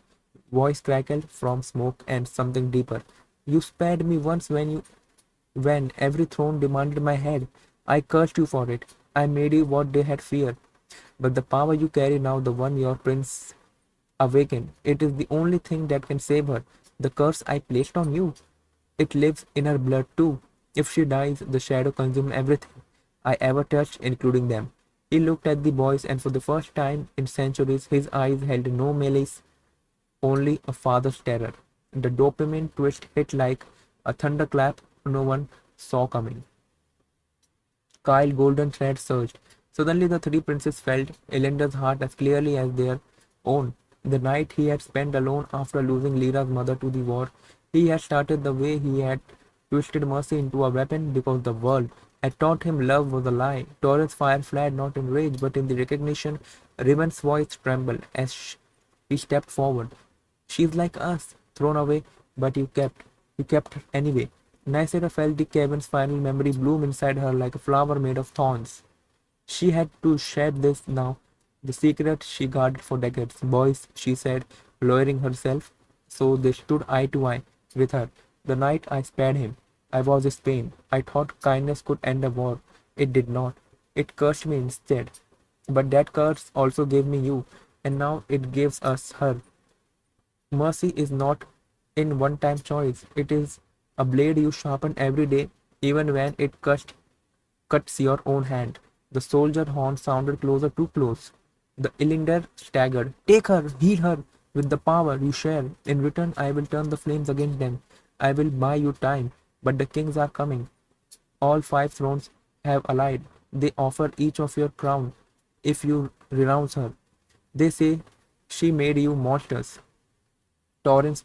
voice crackled from smoke and something deeper. You spared me once when every throne demanded my head. I cursed you for it. I made you what they had feared. But the power you carry now, the one your prince awakened, it is the only thing that can save her. The curse I placed on you. It lives in her blood too. If she dies, the shadow consumes everything I ever touched, including them. He looked at the boys, and for the first time in centuries, his eyes held no malice, only a father's terror. The dopamine twist hit like a thunderclap no one saw coming. Kyle golden thread surged. Suddenly the three princes felt Elender's heart as clearly as their own. The night he had spent alone after losing Lyra's mother to the war, he had started the way he had twisted mercy into a weapon because the world had taught him love was a lie. Torrent's fire flared not in rage but in the recognition. Riven's voice trembled as he stepped forward. She's like us, thrown away, but you kept her anyway. Nysera felt the cabin's final memory bloom inside her like a flower made of thorns. She had to shed this now, the secret she guarded for decades. Boys, she said, lowering herself, so they stood eye to eye with her. The night I spared him, I was his pain. I thought kindness could end a war. It did not. It cursed me instead. But that curse also gave me you, and now it gives us her. Mercy is not in one-time choice. It is a blade you sharpen every day, even when it cuts your own hand. The soldier horn sounded closer, too close. The Illander staggered. Take her, heal her with the power you share. In return, I will turn the flames against them. I will buy you time, but the kings are coming. All five thrones have allied. They offer each of your crown if you renounce her. They say she made you monsters. Torrens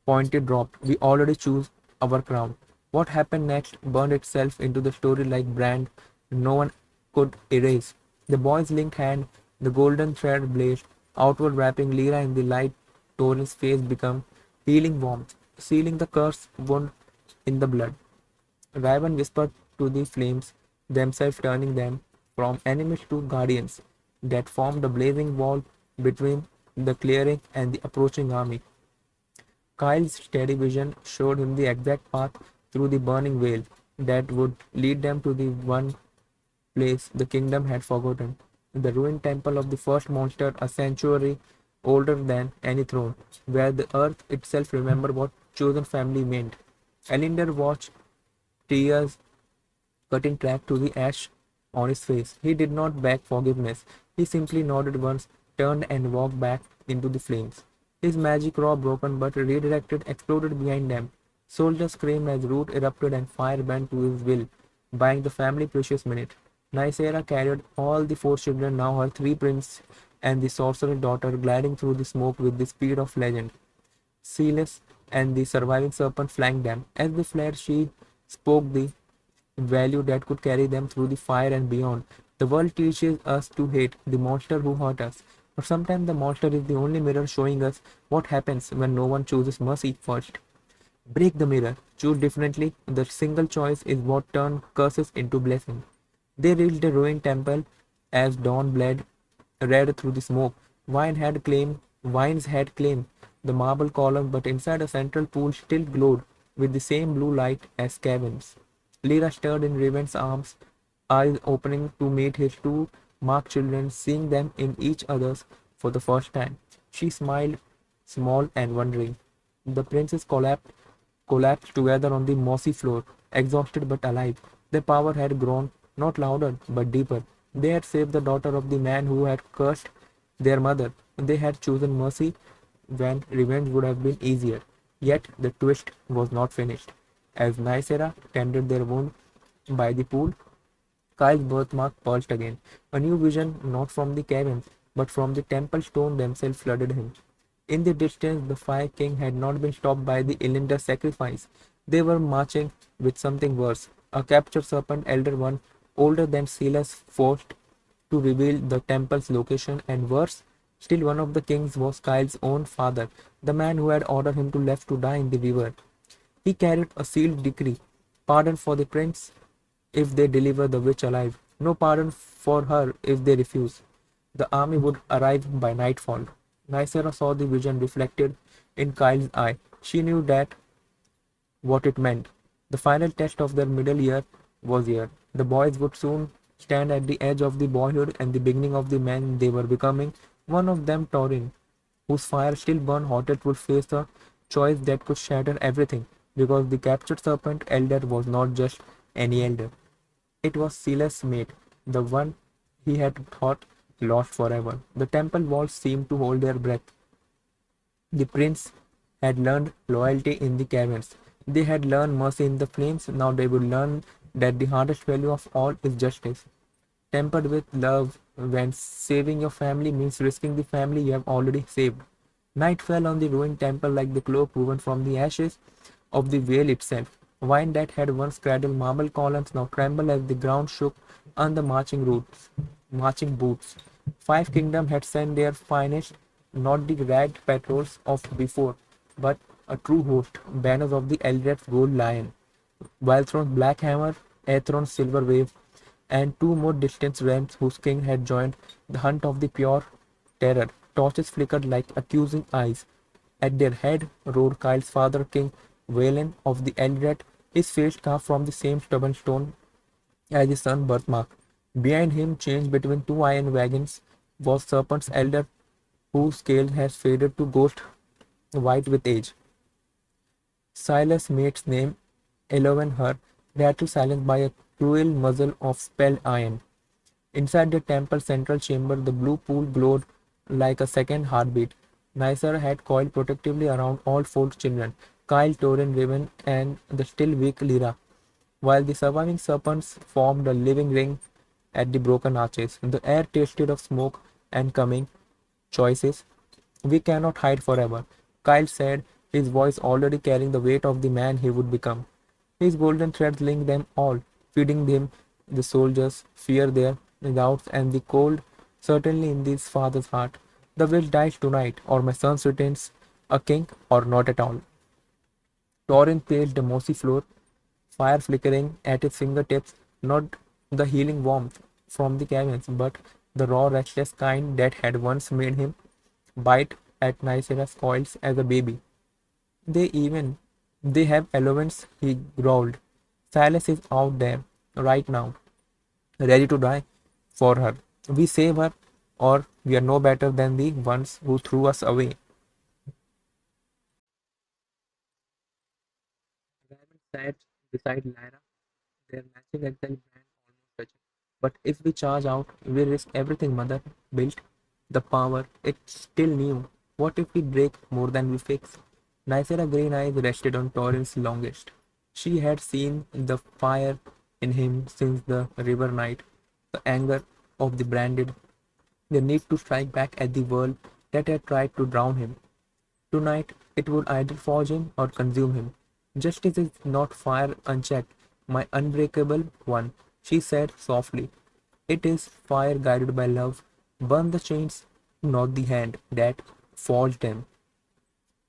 pointed dropped. We already choose our crown. What happened next burned itself into the story like brand no one could erase. The boys linked hand, the golden thread blazed, outward wrapping Lyra in the light. Torrens' face became healing warmth, sealing the curse wound in the blood. Raven whispered to the flames, themselves turning them from enemies to guardians, that formed a blazing wall between the clearing and the approaching army. Kyle's steady vision showed him the exact path through the burning veil that would lead them to the one place the kingdom had forgotten, the ruined temple of the first monster, a sanctuary older than any throne, where the earth itself remembered what chosen family meant. Elinder watched, tears cutting track to the ash on his face. He did not beg forgiveness. He simply nodded once, turned and walked back into the flames. His magic raw broken but redirected exploded behind them. Soldiers screamed as root erupted and fire bent to his will, buying the family precious minute. Nysera carried all the four children, now her three princes and the sorcerer's daughter, gliding through the smoke with the speed of legend. Celes and the surviving serpent flanked them. As they fled, she spoke the value that could carry them through the fire and beyond. The world teaches us to hate the monster who hurt us, but sometimes the monster is the only mirror showing us what happens when no one chooses mercy first. Break the mirror, choose differently. The single choice is what turns curses into blessing. They reached the ruined temple as dawn bled red through the smoke. Vines had claimed the marble column, but inside a central pool still glowed with the same blue light as caverns. Lyra stirred in Raven's arms, eyes opening to meet his two marked children, seeing them in each other's for the first time. She smiled, small and wondering. The princes collapsed together on the mossy floor, exhausted but alive. Their power had grown, not louder, but deeper. They had saved the daughter of the man who had cursed their mother. They had chosen mercy when revenge would have been easier. Yet the twist was not finished. As Nicera tended their wound by the pool, Kyle's birthmark pulsed again. A new vision, not from the caverns, but from the temple stone themselves, flooded him. In the distance, the Fire King had not been stopped by the Ilinda's sacrifice. They were marching with something worse. A captured serpent elder one, older than Silas, forced to reveal the temple's location, and worse, still one of the kings was Kyle's own father, the man who had ordered him to left to die in the river. He carried a sealed decree, pardon for the prince if they deliver the witch alive, no pardon for her if they refuse. The army would arrive by nightfall. Nicera saw the vision reflected in Kyle's eye. She knew that what it meant. The final test of their middle year was here. The boys would soon stand at the edge of the boyhood and the beginning of the men they were becoming. One of them, Torin, whose fire still burned hottest, would face a choice that could shatter everything, because the captured serpent elder was not just any elder. It was Silas' mate, the one he had thought lost forever. The temple walls seemed to hold their breath. The prince had learned loyalty in the caverns. They had learned mercy in the flames. Now they would learn that the hardest value of all is justice, tempered with love, when saving your family means risking the family you have already saved. Night fell on the ruined temple like the cloak woven from the ashes of the veil itself. Wine that had once cradled marble columns now trembled as the ground shook under marching boots. Five kingdoms had sent their finest, not the ragged patrols of before, but a true host, banners of the Eldred's gold lion. Wildthrone's black hammer, Aethron's silver wave, and two more distant realms whose king had joined the hunt of the pure terror. Torches flickered like accusing eyes. At their head rode Kyle's father, King Valen of the Eldred, his face carved from the same stubborn stone as his son's birthmark. Behind him, changed between two iron wagons, was Serpent's elder, whose scale has faded to ghost white with age. Silas' mate's name, Eleven her, rattled silence by a cruel muzzle of spelled iron. Inside the temple central chamber, the blue pool glowed like a second heartbeat. Nicer had coiled protectively around all four children, Kyle, Torin, Raven, and the still weak Lyra, while the surviving serpents formed a living ring at the broken arches. The air tasted of smoke and coming choices. We cannot hide forever, Kyle said, his voice already carrying the weight of the man he would become. His golden threads linked them all, feeding them the soldiers' fear, their doubts, and the cold certainly in his father's heart. The will dies tonight, or my son returns a king, or not at all. Torrin paced the mossy floor, fire flickering at his fingertips, not the healing warmth from the caverns, but the raw, restless kind that had once made him bite at Nicera's coils as a baby. They even they have elements, he growled. Silas is out there right now, ready to die for her. We save her, or we are no better than the ones who threw us away. Raven sat beside Lyra, their matching exile brand almost touching. But if we charge out, we risk everything Mother built. The power, it's still new. What if we break more than we fix? Nicera green eyes rested on Torrin's longest. She had seen the fire in him since the river night, the anger of the branded, the need to strike back at the world that had tried to drown him. Tonight it would either forge him or consume him. Justice is not fire unchecked, my unbreakable one, she said softly. It is fire guided by love. Burn the chains, not the hand that forged them.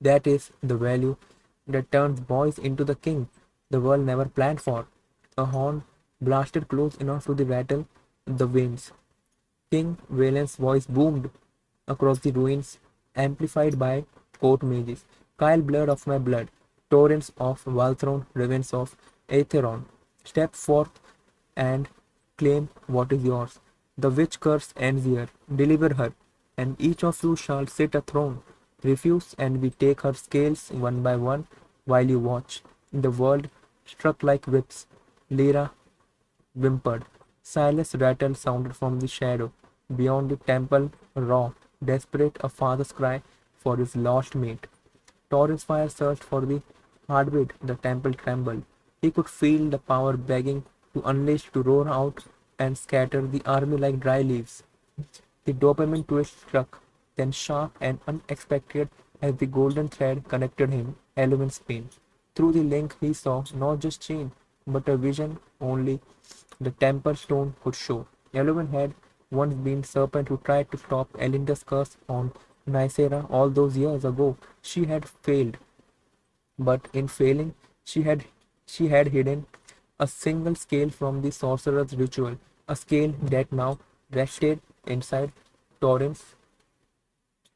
That is the value that turns boys into the king the world never planned for. A horn blasted close enough to rattle the winds. King Valen's voice boomed across the ruins, amplified by court mages. Kyle, blood of my blood, torrents of Valthron, ravens of Aetheron, step forth and claim what is yours. The witch curse ends here. Deliver her, and each of you shall sit a throne. Refuse, and we take her scales one by one while you watch. The world struck like whips. Lyra whimpered. Silas' rattle sounded from the shadow. Beyond the temple, raw, desperate, a father's cry for his lost mate. Torrent's fire searched for the heartbeat. The temple trembled. He could feel the power begging to unleash, to roar out and scatter the army like dry leaves. The dopamine twist struck, then sharp and unexpected as the golden thread connected him, Elovin's pain. Through the link he saw not just chain, but a vision only the temple stone could show. Elovin had once been serpent who tried to stop Elinda's curse on Nicera all those years ago. She had failed, but in failing, she had hidden a single scale from the sorcerer's ritual, a scale that now rested inside Torrent's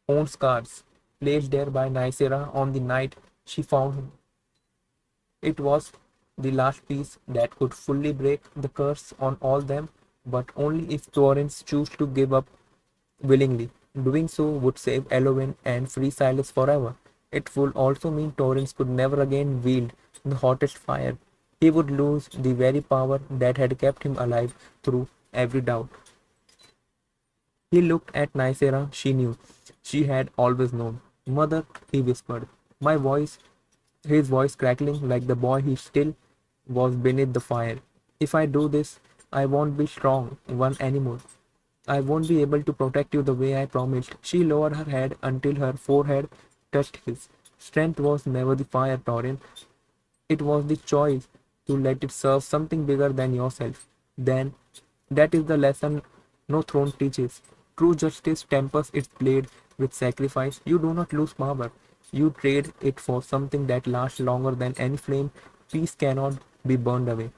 own scars, placed there by Nicera on the night she found him. It was the last piece that could fully break the curse on all them, but only if Torrens chose to give up willingly. Doing so would save Elowen and free Silas forever. It would also mean Torrens could never again wield the hottest fire. He would lose the very power that had kept him alive through every doubt. He looked at Nicera, she knew. She had always known. Mother, he whispered. My voice, his voice crackling like the boy he still was beneath the fire. If I do this, I won't be strong one anymore. I won't be able to protect you the way I promised. She lowered her head until her forehead touched his. Strength was never the fire, Torin. It was the choice to let it serve something bigger than yourself. Then, that is the lesson no throne teaches. True justice tempers its blade with sacrifice. You do not lose power. You trade it for something that lasts longer than any flame. Peace cannot be burned away.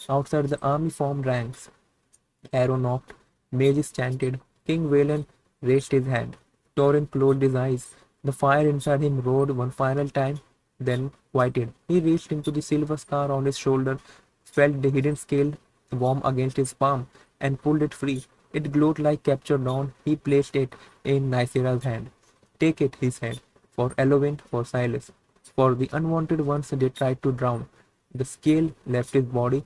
Outside the army formed ranks. Arrow knocked, mages chanted, King Valen raised his hand. Torrent closed his eyes. The fire inside him roared one final time, then quieted. He reached into the silver scar on his shoulder, felt the hidden scale warm against his palm, and pulled it free. It glowed like captured dawn. He placed it in Nicera's hand. Take it, he said, for Elovint, for Silas, for the unwanted ones they tried to drown. The scale left his body,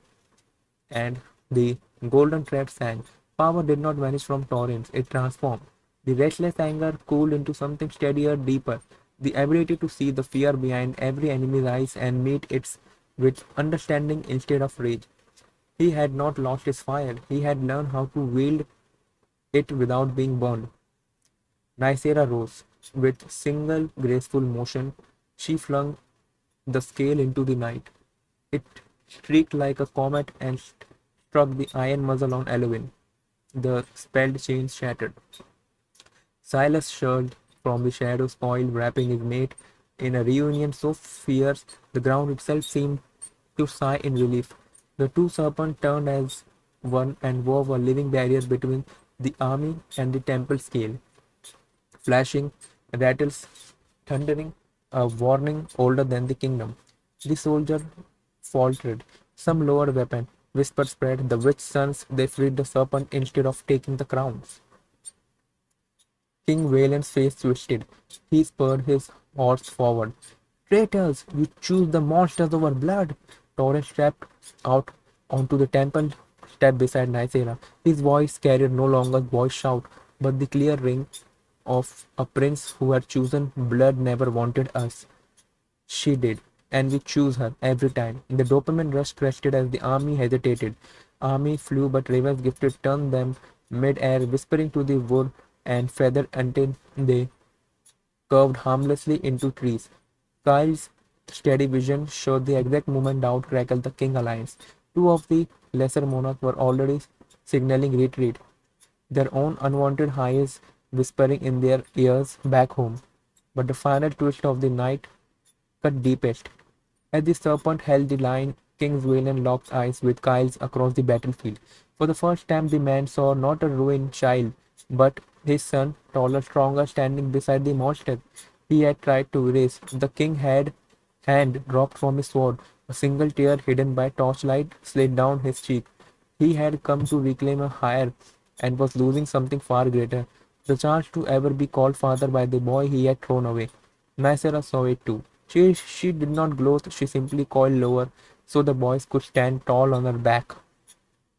and the golden thread sang. Power did not vanish from torrents, it transformed. The restless anger cooled into something steadier, deeper. The ability to see the fear behind every enemy's eyes and meet it with understanding instead of rage. He had not lost his fire, he had learned how to wield it without being burned. Nicera rose. With single graceful motion, she flung the scale into the night. It streaked like a comet and struck the iron muzzle on Elwyn. The spelled chains shattered. Silas shirked from the shadows, coiled, wrapping his mate in a reunion so fierce the ground itself seemed to sigh in relief. The two serpents turned as one and wove a living barrier between the army and the temple scale. Flashing, rattles, thundering, a warning older than the kingdom. The soldier faltered. Some lowered weapon. Whisper spread. The witch sons, they freed the serpent instead of taking the crowns. King Valen's face twisted. He spurred his horse forward. Traitors, you choose the monsters over blood. Torrent stepped out onto the temple step beside Nicera. His voice carried no longer boyish shout, but the clear ring of a prince who had chosen blood never wanted us. She did, and we choose her every time. The dopamine rush crested as the army hesitated. Army flew, but Raven's gifted turned them mid-air, whispering to the wood and feathered until they curved harmlessly into trees. Kyle's steady vision showed the exact moment out crackled the King Alliance. Two of the lesser monarchs were already signaling retreat, their own unwanted highs whispering in their ears back home. But the final twist of the night cut deepest. As the serpent held the line King Zweilen locked eyes with Kyles across the battlefield. For the first time, the man saw not a ruined child, but his son, taller, stronger, standing beside the monster he had tried to erase. The king had hand dropped from his sword. A single tear hidden by torchlight slid down his cheek. He had come to reclaim a higher and was losing something far greater, the chance to ever be called father by the boy he had thrown away. Nysera saw it too. She did not gloat, she simply coiled lower so the boys could stand tall on her back.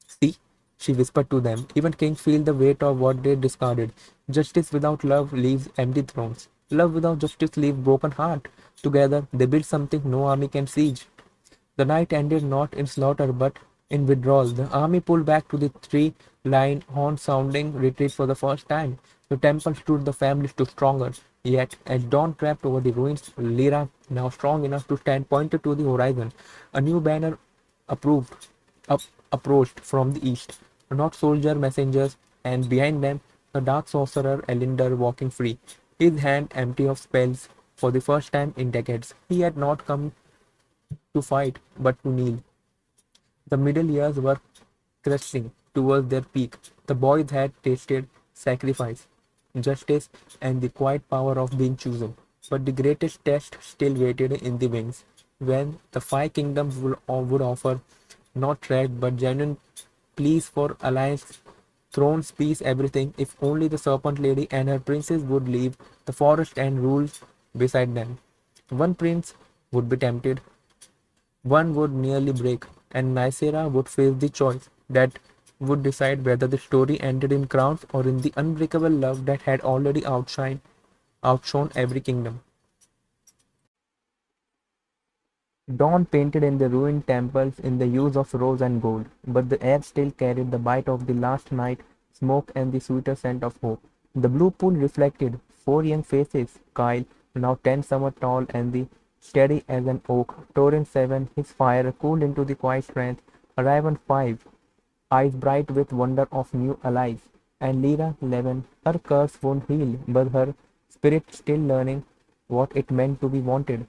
See, she whispered to them, even kings feel the weight of what they discarded. Justice without love leaves empty thrones. Love without justice leaves broken heart. Together, they build something no army can siege. The night ended not in slaughter but in withdrawal. The army pulled back to the three-line horn-sounding retreat for the first time. The temple stood, the family stood stronger. Yet, as dawn crept over the ruins, Lyra, now strong enough to stand, pointed to the horizon. A new banner approved, up, approached from the east. Not soldier messengers, and behind them, the dark sorcerer Elinder walking free, his hand empty of spells. For the first time in decades, he had not come to fight, but to kneel. The middle years were cresting towards their peak. The boys had tasted sacrifice, justice, and the quiet power of being chosen. But the greatest test still waited in the wings, when the five kingdoms would offer not threat but genuine pleas for alliance, thrones, peace, everything, if only the serpent lady and her princes would leave the forest and rule beside them. One prince would be tempted, one would nearly break, and Nicera would face the choice that would decide whether the story ended in crowns or in the unbreakable love that had already outshone every kingdom. Dawn painted in the ruined temples in the hues of rose and gold, but the air still carried the bite of the last night smoke and the sweeter scent of hope. The blue pool reflected four young faces, Kyle, now 10 summers tall and the steady as an oak, Torin 7, his fire cooled into the quiet strength, Arrivan 5, eyes bright with wonder of new allies, and Lyra 11, her curse won't heal, but her spirit still learning what it meant to be wanted.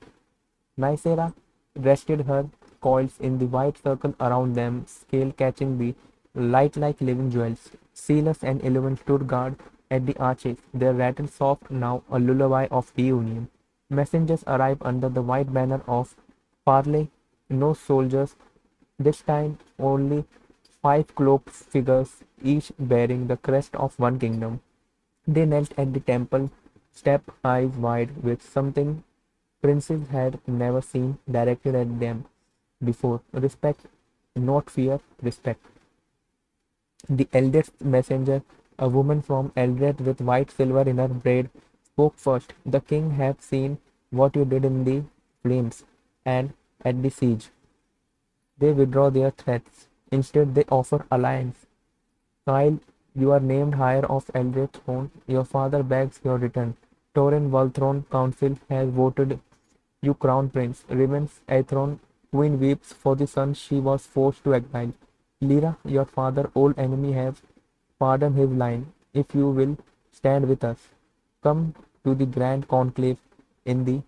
Nicera rested her coils in the white circle around them, scale catching the light like living jewels. Celas and Eleven stood guard at the arches, their rattle soft now a lullaby of reunion. Messengers arrived under the white banner of parley, no soldiers, this time only five cloaked figures, each bearing the crest of one kingdom. They knelt at the temple step, eyes wide with something princes had never seen directed at them before. Respect, not fear, respect. The eldest messenger, a woman from Eldred with white silver in her braid, spoke first. The king hath seen what you did in the flames and at the siege. They withdraw their threats. Instead, they offer alliance. Kyle, you are named higher of Eldred throne. Your father begs your return. Torin Volthrone Council has voted you crown prince. Riven's Aethron queen weeps for the son she was forced to exile. Lyra, your father, old enemy, have pardoned his line. If you will stand with us, come to the grand conclave in the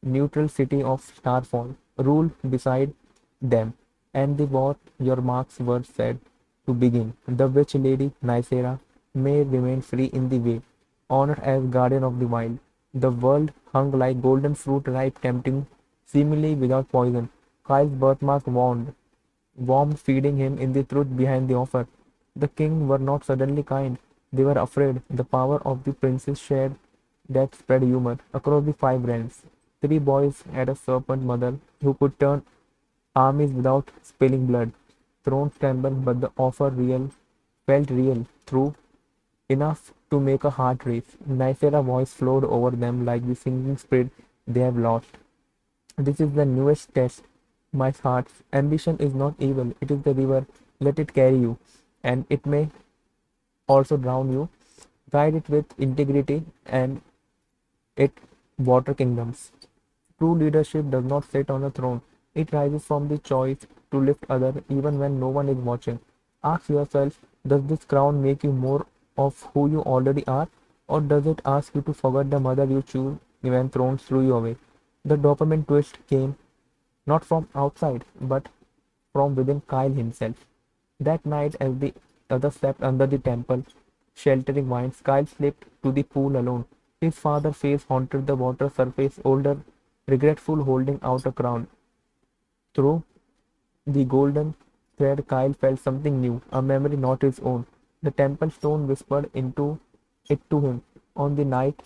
neutral city of Starfall. Rule beside them, and the war your marks were said to begin. The witch lady Nicera may remain free in the way, honored as guardian of the wild. The world hung like golden fruit ripe, tempting, seemingly without poison. Kyle's birthmark warmed, feeding him in the truth behind the offer. The king were not suddenly kind, they were afraid. The power of the prince's shared that spread humor across the five realms. Three boys had a serpent mother who could turn armies without spilling blood. Thrones trembled, but the offer felt real, true enough to make a heart race. Nicera voice flowed over them like the singing spirit they have lost. This is the newest test. My heart's ambition is not evil, it is the river. Let it carry you, and it may also drown you. Guide it with integrity, and it water kingdoms. True leadership does not sit on a throne. It rises from the choice to lift others even when no one is watching. Ask yourself, does this crown make you more of who you already are? Or does it ask you to forget the mother you choose when thrones threw you away? The dopamine twist came not from outside, but from within Kyle himself. That night, as the others slept under the temple sheltering vines, Kyle slipped to the pool alone. His father's face haunted the water surface, older, regretful, holding out a crown. Through the golden thread, Kyle felt something new, a memory not his own. The temple stone whispered into it to him. On the night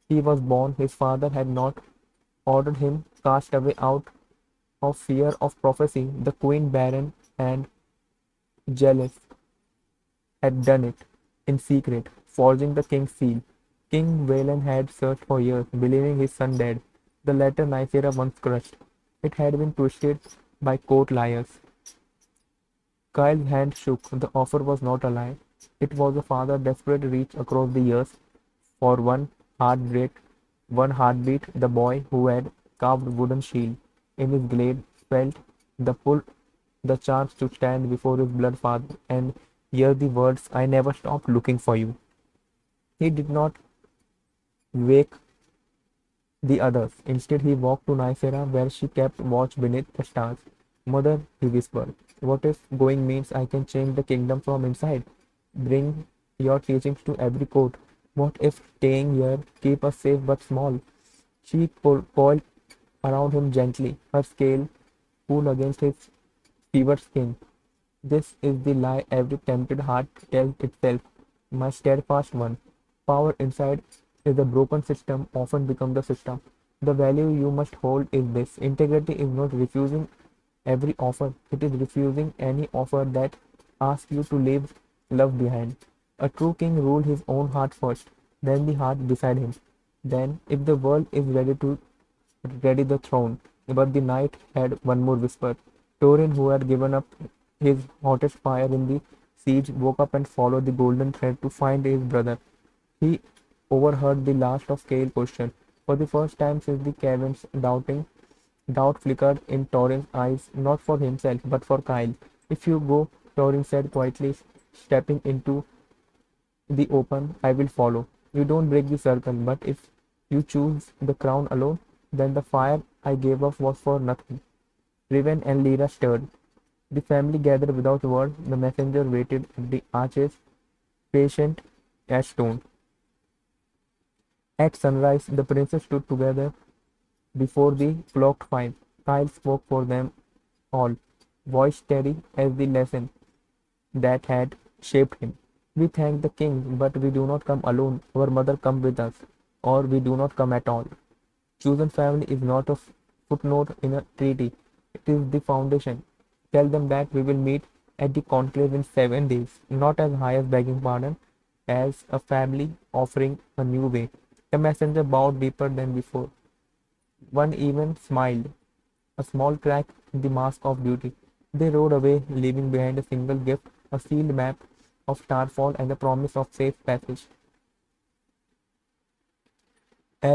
he was born, his father had not ordered him cast away out of fear of prophecy. The queen, barren and jealous, had done it in secret, forging the king's seal. King Valen had searched for years, believing his son dead. The letter Nicera once crushed. It had been twisted by court liars. Kyle's hand shook. The offer was not a lie. It was a father desperate reach across the years for heartbreak, one heartbeat. The boy who had carved wooden shield in his glade felt the pull, the chance to stand before his blood father and hear the words, "I never stopped looking for you." He did not wake the others. Instead, he walked to Nicera, where she kept watch beneath the stars. "Mother," he whispered, "what if going means I can change the kingdom from inside? Bring your teachings to every court. What if staying here keep us safe but small?" She coiled around him gently, her scale cool against his fevered skin. "This is the lie every tempted heart tells itself, my steadfast one. Power inside is a broken system, often become the system. The value you must hold is this. Integrity is not refusing every offer, it is refusing any offer that asks you to leave love behind. A true king ruled his own heart first, then the heart beside him. Then, if the world is ready the throne." But the knight had one more whisper. Torin, who had given up his hottest fire in the siege, woke up and followed the golden thread to find his brother. He overheard the last of Kale's question. For the first time since the caverns, doubt flickered in Torin's eyes, not for himself, but for Kyle. "If you go," Torin said quietly, stepping into the open, "I will follow. You don't break the circle, but if you choose the crown alone, then the fire I gave up was for nothing." Riven and Lyra stirred. The family gathered without word. The messenger waited at the arches, patient as stone. At sunrise, the princes stood together before the clocked five. Kyle spoke for them all, voice steady as the lesson that had shaped him. "We thank the king, but we do not come alone. Our mother come with us, or we do not come at all. Chosen family is not a footnote in a treaty, it is the foundation. Tell them that we will meet at the conclave in 7 days, not as high as begging pardon, as a family offering a new way." The messenger bowed deeper than before. One even smiled, a small crack in the mask of beauty. They rode away, leaving behind a single gift, a sealed map of Starfall and the promise of safe passage.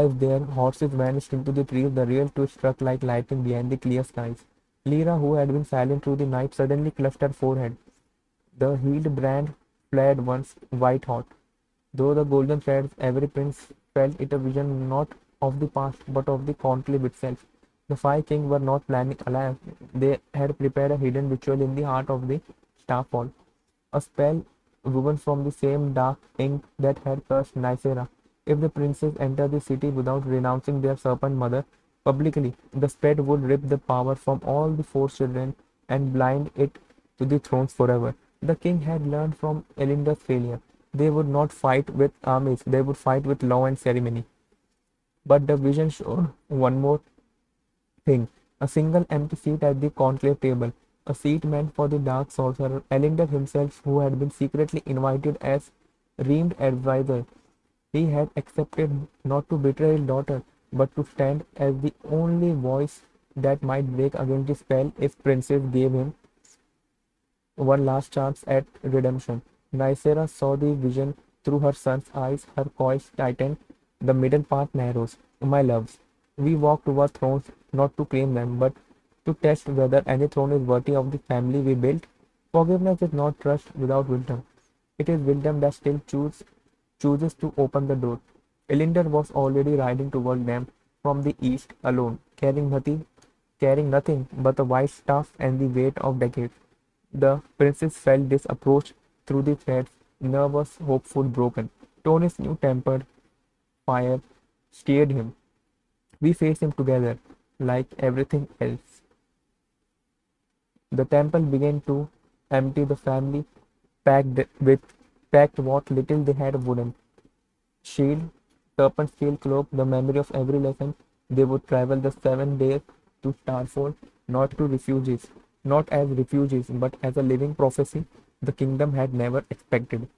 As their horses vanished into the trees, the real twist struck like lightning behind the clear skies. Lyra, who had been silent through the night, suddenly clutched her forehead. The healed brand flared once white hot. Through the golden threads, every prince felt it a vision not of the past, but of the conclave itself. The five kings were not planning alliance. They had prepared a hidden ritual in the heart of the Starfall, a spell woven from the same dark ink that had cursed Nicera. If the princes entered the city without renouncing their serpent mother publicly, the spread would rip the power from all the four children and blind it to the thrones forever. The king had learned from Elinda's failure. They would not fight with armies, they would fight with law and ceremony. But the vision showed one more thing, a single empty seat at the conclave table, a seat meant for the dark sorcerer, Elinder himself, who had been secretly invited as reamed advisor. He had accepted not to betray his daughter, but to stand as the only voice that might break against the spell if Princess gave him one last chance at redemption. Nicera saw the vision through her son's eyes, her coils tightened, the middle path narrows. "My loves, we walk toward thrones not to claim them, but to test whether any throne is worthy of the family we built. Forgiveness is not trust without wisdom. It is wisdom that still chooses to open the door." Elinder was already riding toward them from the east alone, carrying nothing carrying nothing but a white staff and the weight of decades. The princess felt this approach through the threads, nervous, hopeful, broken. Tony's new tempered fire steered him. We face him together, like everything else. The temple began to empty the family, packed what little they had wooden. Shield, serpent steel cloak, the memory of every lesson. They would travel the 7 days to Starfall, not to refugees, not as refugees, but as a living prophecy the kingdom had never expected.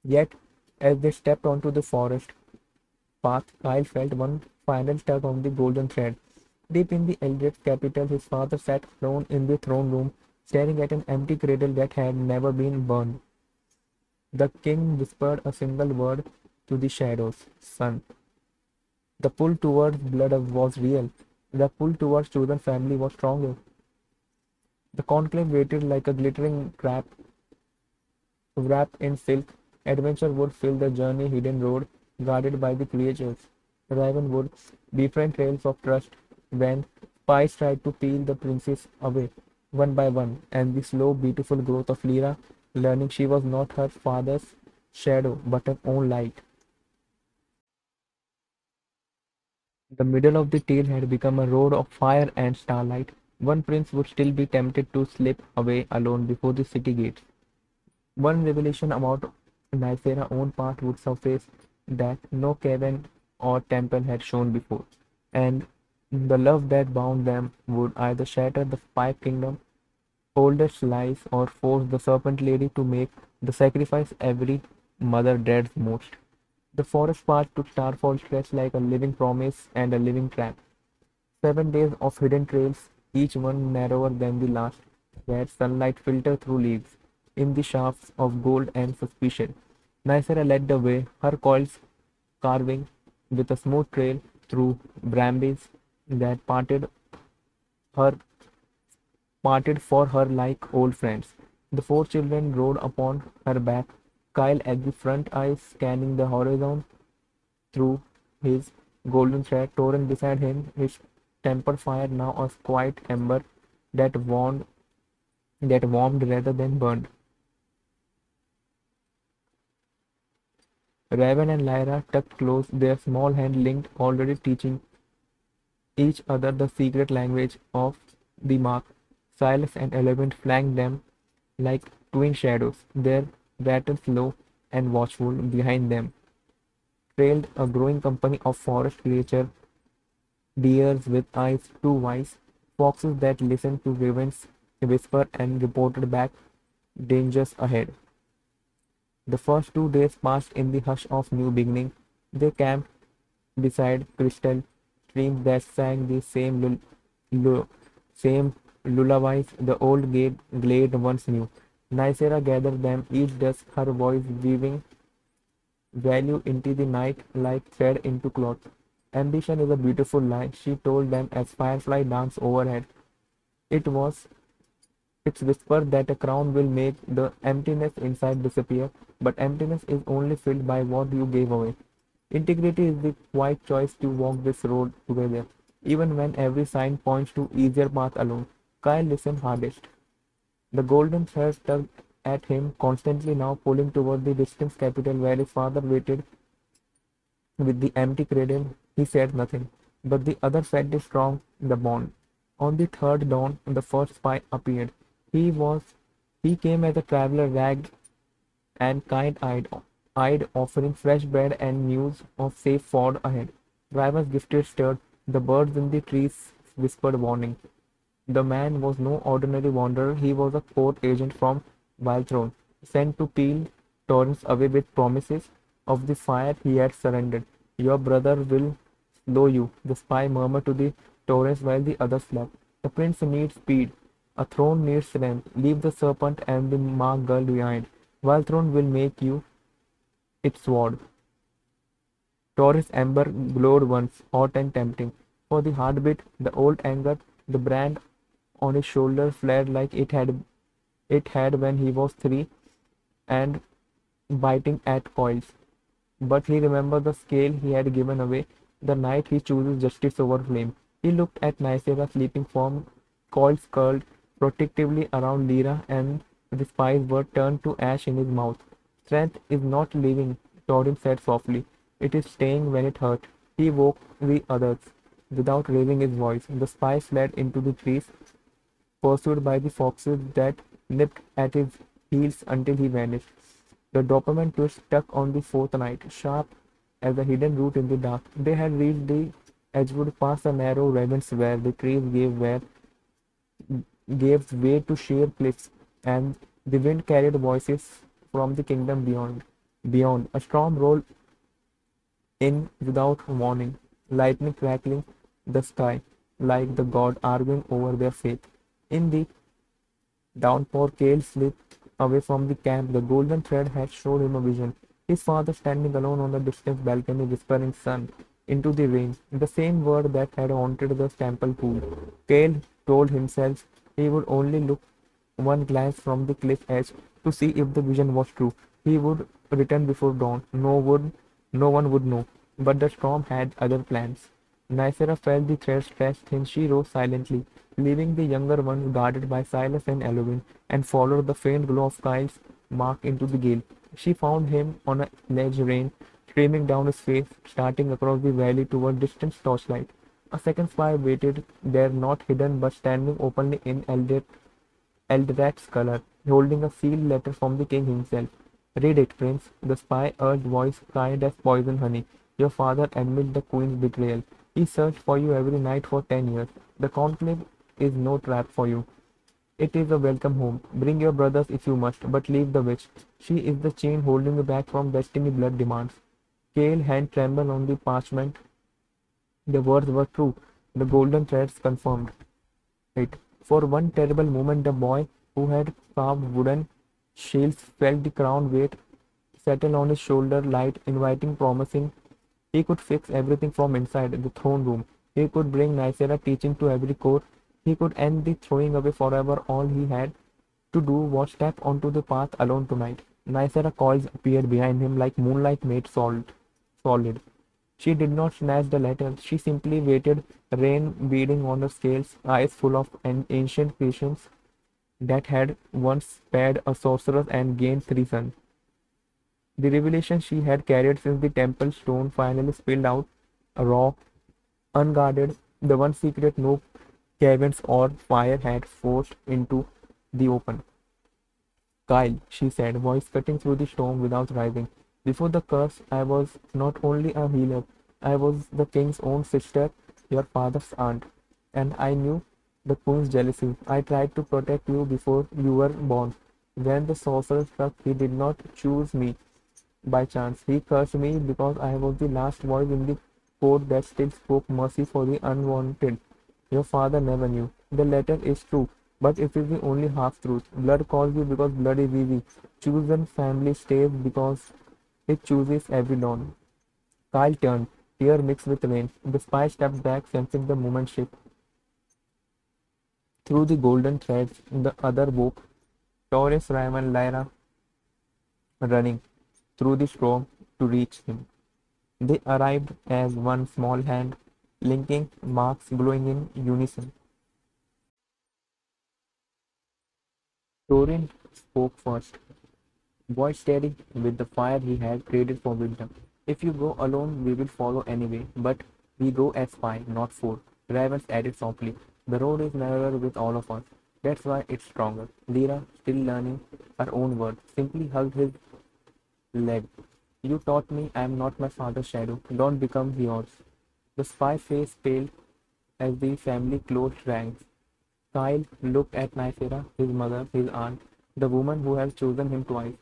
Yet, as they stepped onto the forest path, Kyle felt one final tug on the golden thread. Deep in the Eldritch capital, his father sat alone in the throne room, staring at an empty cradle that had never been burned. The king whispered a single word to the shadows, son. The pull towards blood was real. The pull towards chosen family was stronger. The conclave waited like a glittering trap wrapped in silk. Adventure would fill the journey hidden road guarded by the creatures. Raven would befriend trails of trust when spies tried to peel the princess away one by one, and the slow, beautiful growth of Lyra, learning she was not her father's shadow but her own light. The middle of the tale had become a road of fire and starlight. One prince would still be tempted to slip away alone before the city gates. One revelation about Nicera's own path would surface that no cavern or temple had shown before, and the love that bound them would either shatter the five kingdom, hold its lies, or force the serpent lady to make the sacrifice every mother dreads most. The forest path to Starfall stretched like a living promise and a living trap. 7 days of hidden trails, each one narrower than the last, where sunlight filtered through leaves, in the shafts of gold and suspicion. Nicera led the way, her coils carving with a smooth trail through brambles that her parted for her like old friends. The four children rode upon her back, Kyle at the front, eyes scanning the horizon through his golden thread, Torrent beside him, his tempered fire now a quiet ember that warmed rather than burned. Raven and Lyra tucked close, their small hands linked, already teaching each other the secret language of the mark. Silas and Element flanked them like twin shadows, their battles low and watchful. Behind them trailed a growing company of forest creatures, deers with eyes too wise, foxes that listened to ravens whisper and reported back dangers ahead. The first 2 days passed in the hush of new beginning. They camped beside crystal streams that sang the same lullabies the old glade once knew. Nicera gathered them each dusk, her voice weaving value into the night like thread into cloth. Ambition is a beautiful lie, she told them as firefly danced overhead. It was its whisper that a crown will make the emptiness inside disappear, but emptiness is only filled by what you gave away. Integrity is the quiet choice to walk this road together, even when every sign points to easier path alone. Kyle listened hardest. The golden thread tugged at him constantly now pulling toward the distant capital where his father waited with the empty cradle. He said nothing, but the other felt the strong the bond. On the third dawn, the first spy appeared. He was he came as a traveler ragged and kind-eyed, offering fresh bread and news of safe ford ahead. Drivers gifted stirred, the birds in the trees whispered warning. The man was no ordinary wanderer, he was a court agent from Vilthrone, sent to peel Torrens away with promises of the fire he had surrendered. Your brother will slow you, the spy murmured to the Torrens while the others slept. The prince needs speed. A throne needs strength. Leave the serpent and the mark girl behind. Vilthrone will make you its sword. Taurus ember glowed once, hot and tempting. For the heartbeat, the old anger, the brand on his shoulder flared like it had when he was 3 and biting at coils. But he remembered the scale he had given away the night he chooses justice over flame. He looked at Nicera's sleeping form, coils curled protectively around Lyra, and the spy's word turned to ash in his mouth. Strength is not leaving, Thorin said softly. It is staying when it hurt. He woke the others. Without raising his voice, the spy fled into the trees, pursued by the foxes that nipped at his heels until he vanished. The dopamine twist stuck on the fourth night, sharp as a hidden root in the dark. They had reached the edgewood past the narrow ravines where the trees gave way to sheer cliffs, and the wind carried voices from the kingdom beyond. Beyond, a storm rolled in without warning, lightning crackling the sky like the god arguing over their fate. In the downpour, Cale slipped away from the camp. The golden thread had showed him a vision. His father standing alone on the distant balcony, whispering "Son" into the rain, the same word that had haunted the temple pool. Cale told himself he would only look one glance from the cliff edge to see if the vision was true. He would return before dawn. No one would know. But the storm had other plans. Nicera felt the thread stretch thin. She rose silently, leaving the younger ones guarded by Silas and Elowen, and followed the faint glow of Kyle's mark into the gale. She found him on a ledge, rain streaming down his face, starting across the valley toward distant torchlight. A second spy waited there, not hidden but standing openly in Eldred's color, holding a sealed letter from the king himself. "Read it, prince," the spy urged, voice kind as poison honey. "Your father admits the queen's betrayal. He searched for you every night for 10 years. The conclave is no trap for you. It is a welcome home. Bring your brothers if you must, but leave the witch. She is the chain holding you back from destiny blood demands." Cale hand trembled on the parchment. The words were true. The golden threads confirmed it. For one terrible moment, the boy who had carved wooden shields felt the crown weight settle on his shoulder, light, inviting, promising. He could fix everything from inside the throne room. He could bring Nicera teaching to every court. He could end the throwing away forever. All he had to do was step onto the path alone tonight. Nicera coils appeared behind him like moonlight made solid. She did not snatch the letter. She simply waited, rain beading on her scales, eyes full of an ancient patience that had once spared a sorceress and gained 3 sons. The revelation she had carried since the temple stone finally spilled out, raw, unguarded, the one secret no caverns or fire had forced into the open. "Kyle," she said, voice cutting through the storm without rising. "Before the curse, I was not only a healer, I was the king's own sister, your father's aunt. And I knew the queen's jealousy. I tried to protect you before you were born. When the sorcerer struck, he did not choose me by chance. He cursed me because I was the last voice in the code that still spoke mercy for the unwanted. Your father never knew. The letter is true, but it is the only half truth. Blood calls you because blood is easy. Chosen family stays because it chooses every dawn." Kyle turned, tear mixed with rain. The spy stepped back, sensing the moment shift. Through the golden threads, the other woke. Taurus, Ryman, Lyra running through the storm to reach him. They arrived as one small hand, linking marks glowing in unison. Thorin spoke first, voice steady with the fire he had traded for wisdom. "If you go alone, we will follow anyway, but we go as five, not four." Ravens added softly. "The road is narrower with all of us. That's why it's stronger." Lyra, still learning her own words, simply hugged his leg. "You taught me I am not my father's shadow. Don't become yours." The spy face paled as the family closed ranks. Kyle looked at Nicera, his mother, his aunt, the woman who had chosen him twice,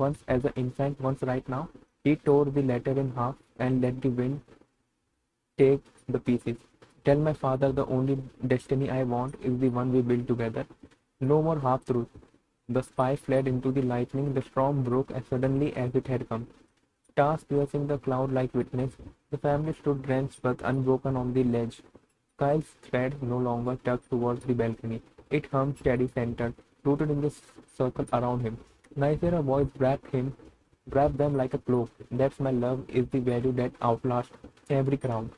once as an infant, once right now. He tore the letter in half and let the wind take the pieces. "Tell my father the only destiny I want is the one we build together. No more half truth." The spy fled into the lightning. The storm broke as suddenly as it had come. Stars piercing the cloud like witness. The family stood drenched but unbroken on the ledge. Kyle's thread no longer tugged towards the balcony. It hummed steady, centered, rooted in the circle around him. Neither voice wrapped them like a cloak. "That's my love is the value that outlasts every crown."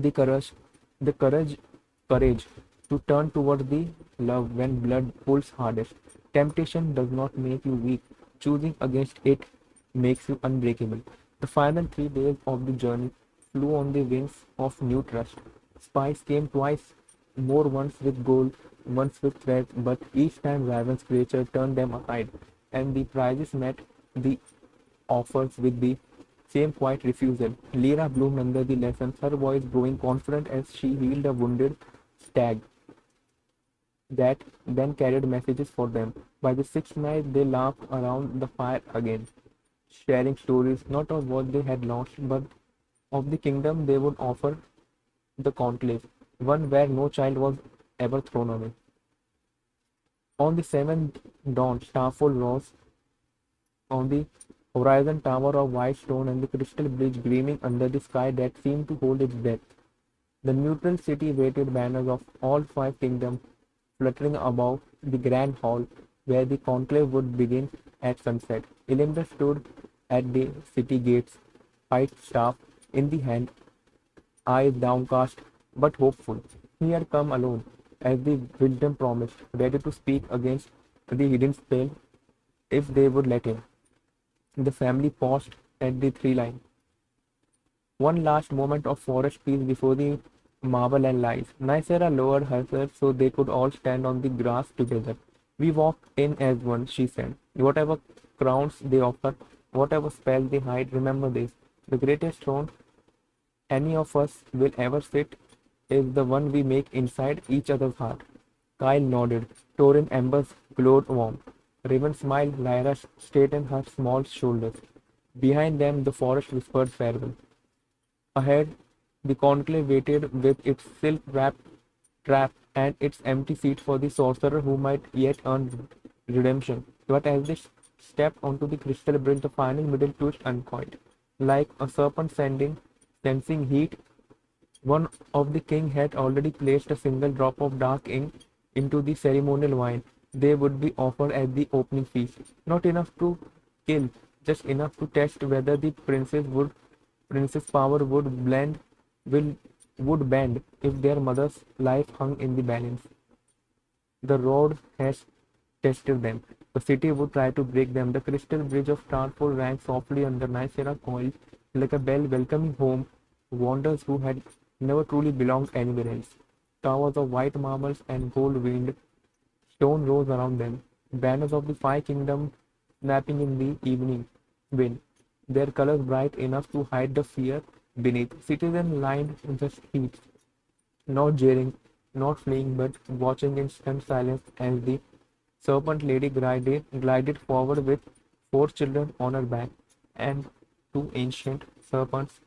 The courage. The courage to turn toward the love when blood pulls hardest. Temptation does not make you weak. Choosing against it makes you unbreakable. The final 3 days of the journey flew on the wings of new trust. Spies came twice more, once with gold, once with threats, but each time Raven's creature turned them aside, and the prizes met the offers with the same quiet refusal. Lyra bloomed under the lessons, her voice growing confident as she healed a wounded stag that then carried messages for them. By the sixth night, they laughed around the fire again, sharing stories not of what they had lost, but of the kingdom they would offer the conclave, one where no child was ever thrown away. On the seventh dawn, Starfall rose on the horizon, tower of white stone and the crystal bridge gleaming under the sky that seemed to hold its breath. The neutral city waited, banners of all 5 kingdoms fluttering above the grand hall where the conclave would begin at sunset. Ilimdar stood at the city gates, white staff in the hand, eyes downcast but hopeful. He had come alone, as the wisdom promised, ready to speak against the hidden spell if they would let him. The family paused at the tree line. One last moment of forest peace before the marble and lies. Nicera lowered herself so they could all stand on the grass together. We walk in as one, she said. Whatever crowns they offer, whatever spells they hide, remember this. The greatest throne any of us will ever sit is the one we make inside each other's heart. Kyle nodded. Torin embers glowed warm. Raven smiled. Lyra straightened her small shoulders. Behind them, the forest whispered farewell. Ahead, the conclave waited with its silk-wrapped trap and its empty seat for the sorcerer who might yet earn redemption. But as they stepped onto the crystal bridge, the final middle twitched uncoiled. Like a serpent sensing heat, one of the king had already placed a single drop of dark ink into the ceremonial wine. They would be offered at the opening feast. Not enough to kill, just enough to test whether the princess power will would bend if their mother's life hung in the balance. The road has tested them. The city would try to break them. The crystal bridge of Starfall rang softly under Nicera coils like a bell welcoming home wanderers who had never truly belonged anywhere else. Towers of white marbles and gold veined stone rose around them, banners of the 5 kingdoms snapping in the evening wind, their colors bright enough to hide the fear beneath. Citizens lined the streets, not jeering, not fleeing, but watching in stunned silence as the serpent lady glided forward with 4 children on her back and 2 ancient serpents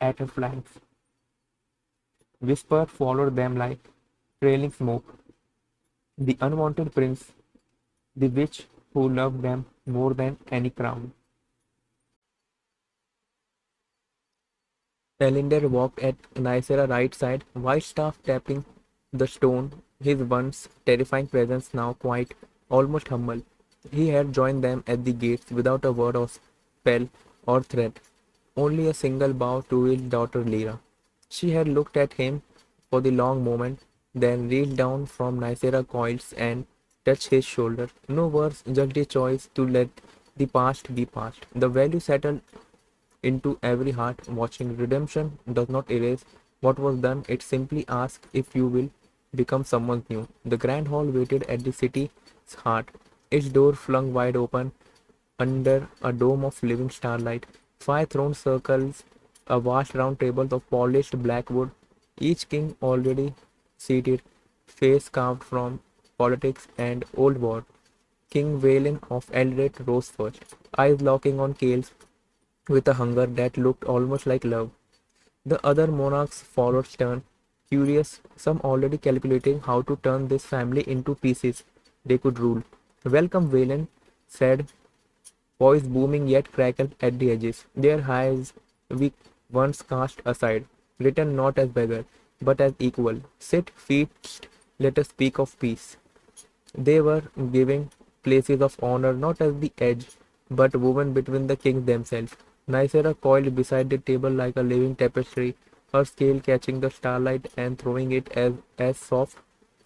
at her flanks. Whisper followed them like trailing smoke. The unwanted prince, the witch who loved them more than any crown. Elinder walked at Nicera's right side, white staff tapping the stone, his once terrifying presence now quiet, almost humble. He had joined them at the gates without a word of spell or threat, only a single bow to his daughter Lyra. She had looked at him for the long moment, then reached down from Nicera coils and touched his shoulder. No words, just a choice to let the past be past. The value settled into every heart watching. Redemption does not erase what was done, it simply asks if you will become someone new. The grand hall waited at the city's heart, its door flung wide open under a dome of living starlight. 5 thrones circles a vast round table of polished black wood, each king already seated, face carved from politics and old war. King Valen of Eldred rose first, eyes locking on Kale's with a hunger that looked almost like love. The other monarchs followed stern, curious, some already calculating how to turn this family into pieces they could rule. Welcome, Valen, said, voice booming yet crackled at the edges. Their eyes we once cast aside, written not as beggar, but as equal. Sit, feast, let us speak of peace. They were giving places of honor not as the edge, but woven between the kings themselves. Nicera coiled beside the table like a living tapestry, her scale catching the starlight and throwing it as soft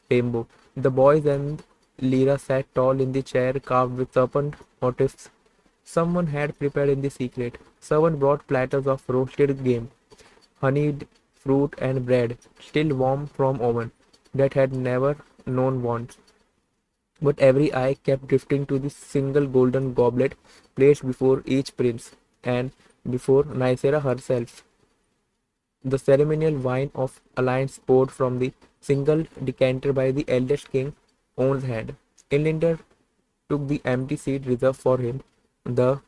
rainbow. The boys and Lyra sat tall in the chair carved with serpent motifs someone had prepared in the secret. Someone brought platters of roasted game, honeyed fruit and bread, still warm from oven, that had never known want. But every eye kept drifting to the single golden goblet placed before each prince, and before Nicera herself. The ceremonial wine of alliance poured from the single decanter by the eldest king own's hand. Inlinder took the empty seat reserved for him, the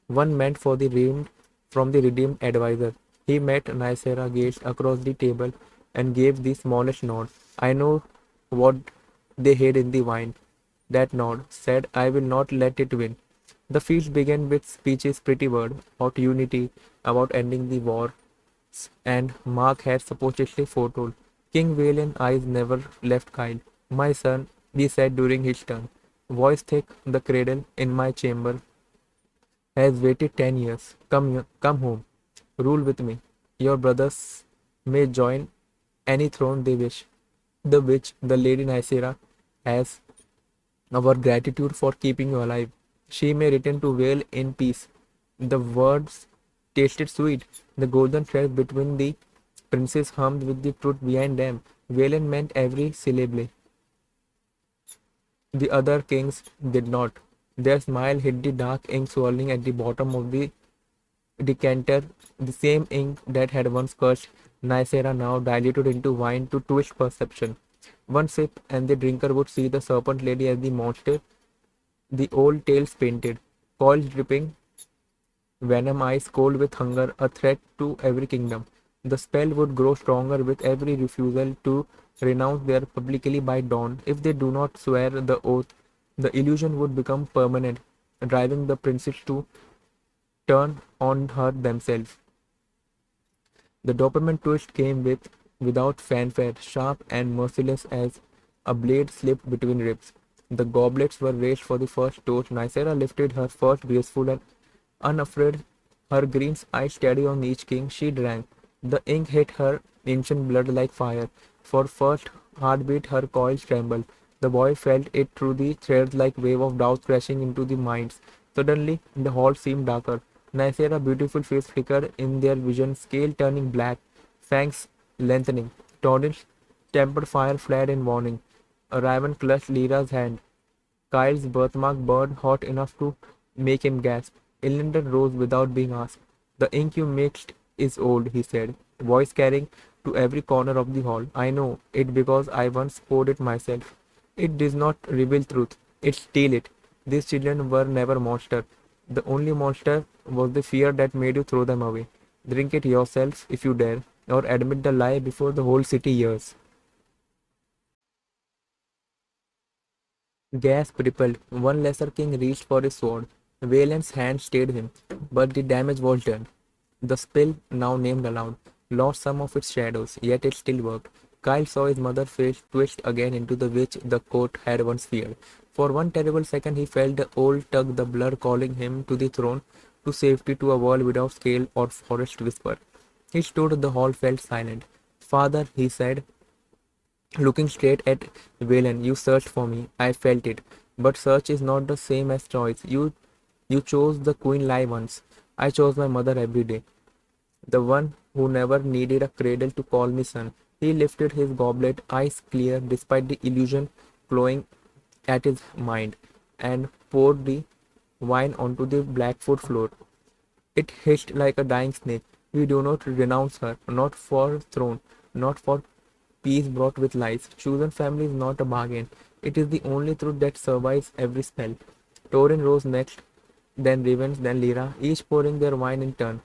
one meant for the redeemed from the redeemed advisor. He met Nicera gazed across the table and gave the smallest nod. I know what they hid in the wine. That nod said, I will not let it win. The feast began with speeches pretty word about unity, about ending the war, and Mark had supposedly foretold. King Valiant's eyes never left Kyle. My son, he said during his turn, voice thick, the cradle in my chamber has waited 10 years. Come home. Rule with me. Your brothers may join any throne they wish. The which the Lady Nicera has our gratitude for keeping you alive. She may return to Vale in peace. The words tasted sweet. The golden thread between the princes hummed with the truth behind them. Valen meant every syllable. The other kings did not. Their smile hid the dark ink swirling at the bottom of the decanter, the same ink that had once cursed Nicera now diluted into wine to twist perception. One sip, and the drinker would see the serpent lady as the monster, the old tales painted, coils dripping, venom eyes cold with hunger, a threat to every kingdom. The spell would grow stronger with every refusal to renounce their publicly by dawn. If they do not swear the oath, the illusion would become permanent, driving the princes to turn on her themselves. The dopamine twist came without fanfare, sharp and merciless as a blade slipped between ribs. The goblets were raised for the first toast. Nicera lifted her first graceful and unafraid, her green eyes steady on each king. She drank. The ink hit her ancient blood like fire. For first heartbeat her coils trembled. The boy felt it through the threads like wave of doubt crashing into the minds. Suddenly the hall seemed darker. Nicera's beautiful face flickered in their vision, scale turning black, fangs lengthening. Torrent's tempered fire flared in warning. A raven clutched Lyra's hand. Kyle's birthmark burned hot enough to make him gasp. Ilinder rose without being asked. The ink you mixed is old, he said, voice carrying to every corner of the hall. I know it because I once poured it myself. It does not reveal truth, it steals it. These children were never monsters. The only monster was the fear that made you throw them away. Drink it yourself if you dare, or admit the lie before the whole city hears. Gasp rippled. One lesser king reached for his sword. Valen's hand stayed him, but the damage was done. The spell, now named aloud, lost some of its shadows, yet it still worked. Kyle saw his mother's face twist again into the witch the court had once feared. For one terrible second he felt the old tug, the blood calling him to the throne, to safety, to a world without scale or forest whisper. He stood, the hall felt silent. Father, he said, looking straight at Valen, you searched for me. I felt it. But search is not the same as choice. You chose the queen lie once. I chose my mother every day. The one who never needed a cradle to call me son. He lifted his goblet, eyes clear despite the illusion flowing at his mind, and poured the wine onto the blackfoot floor. It hissed like a dying snake. We do not renounce her, not for throne, not for peace brought with lies. Chosen family is not a bargain. It is the only truth that survives every spell. Torin rose next, then Ravens, then Lyra, each pouring their wine in turn.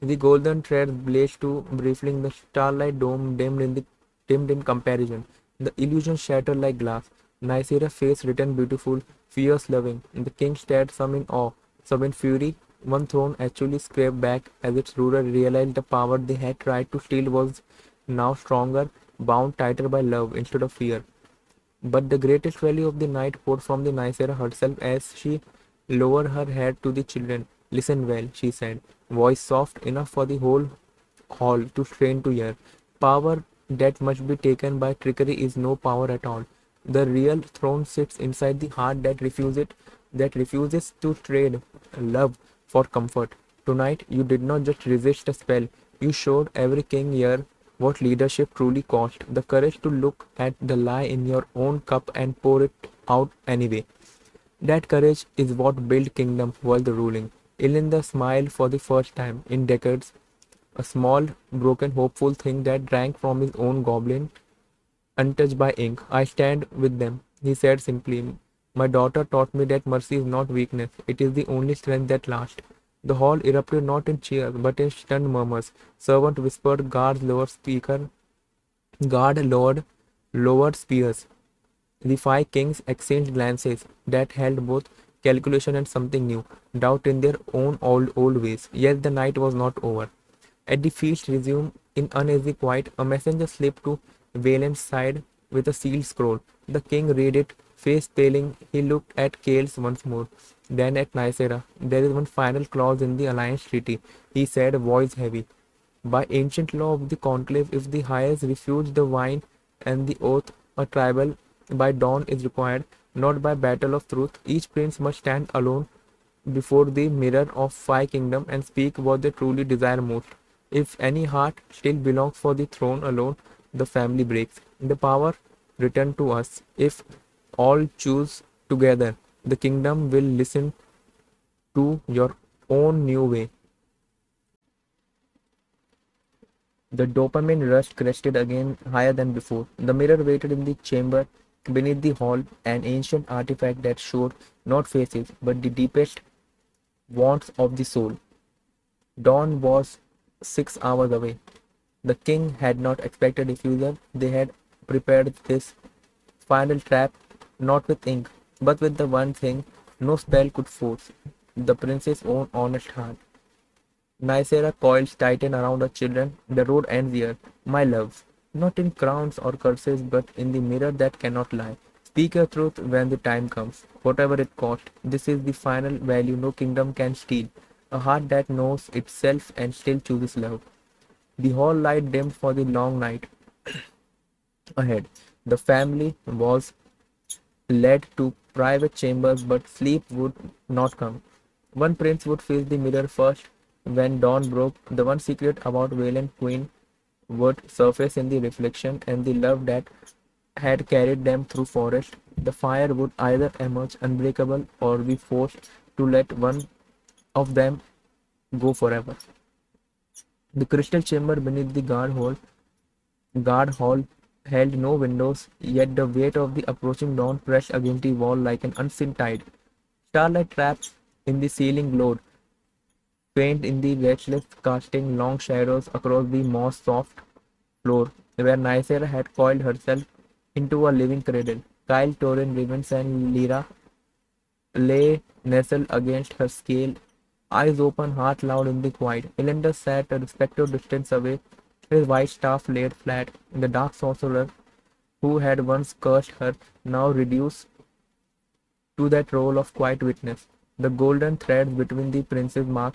The golden threads blazed too briefly in the starlight dome dimmed in comparison. The illusion shattered like glass. Nicera's face written beautiful, fierce loving. The king stared, some in awe, some in fury. One throne actually scraped back as its ruler realized the power they had tried to steal was now stronger, bound tighter by love instead of fear. But the greatest value of the night poured from the Nicera herself as she lowered her head to the children. Listen well, she said, voice soft enough for the whole hall too strained to hear. Power that must be taken by trickery is no power at all. The real throne sits inside the heart that refuses to trade love for comfort. Tonight you did not just resist a spell, you showed every king here what leadership truly cost, the courage to look at the lie in your own cup and pour it out anyway. That courage is what built kingdom worth ruling. Ilinda smiled for the first time in decades, a small, broken, hopeful thing that drank from his own goblin, untouched by ink. I stand with them, he said simply. My daughter taught me that mercy is not weakness, it is the only strength that lasts. The hall erupted not in cheers, but in stunned murmurs. Servant whispered, guard lowered spears. The five kings exchanged glances that held both calculation and something new, doubt in their own old ways. Yet the night was not over. At the feast resumed in uneasy quiet, a messenger slipped to Valen's side with a sealed scroll. The king read it, face paling. He looked at Kales once more, then at Nicera. There is one final clause in the alliance treaty, he said, voice heavy. By ancient law of the conclave, if the highest refuse the wine and the oath, a tribal by dawn is required, not by battle of truth. Each prince must stand alone before the mirror of five kingdoms and speak what they truly desire most. If any heart still belongs for the throne alone, the family breaks. The power returned to us. If all choose together, the kingdom will listen to your own new way. The dopamine rush crested again higher than before. The mirror waited in the chamber beneath the hall, an ancient artifact that showed not faces but the deepest wants of the soul. Dawn was 6 hours away. The king had not expected refusal. They had prepared this final trap not with ink, but with the one thing no spell could force, the prince's own honest heart. Nicera coils tighten around her children. The road ends here, my loves. Not in crowns or curses, but in the mirror that cannot lie. Speak your truth when the time comes, whatever it costs. This is the final value no kingdom can steal. A heart that knows itself and still chooses love. The hall light dimmed for the long night ahead. The family was led to private chambers, but sleep would not come. One prince would face the mirror first. When dawn broke, the one secret about Valiant Queen would surface in the reflection, and the love that had carried them through forest. The fire would either emerge unbreakable or be forced to let one of them go forever. The crystal chamber beneath the guard hall held no windows, yet the weight of the approaching dawn pressed against the wall like an unseen tide. Starlight traps in the ceiling glowed, faint in the restless, casting long shadows across the moss-soft floor, where Nicera had coiled herself into a living cradle. Kyle, Torin, Ravens, and Lyra lay nestled against her scale, eyes open, heart loud in the quiet. Elinda sat a respectful distance away, his white staff laid flat. The dark sorcerer, who had once cursed her, now reduced to that role of quiet witness. The golden thread between the prince's mark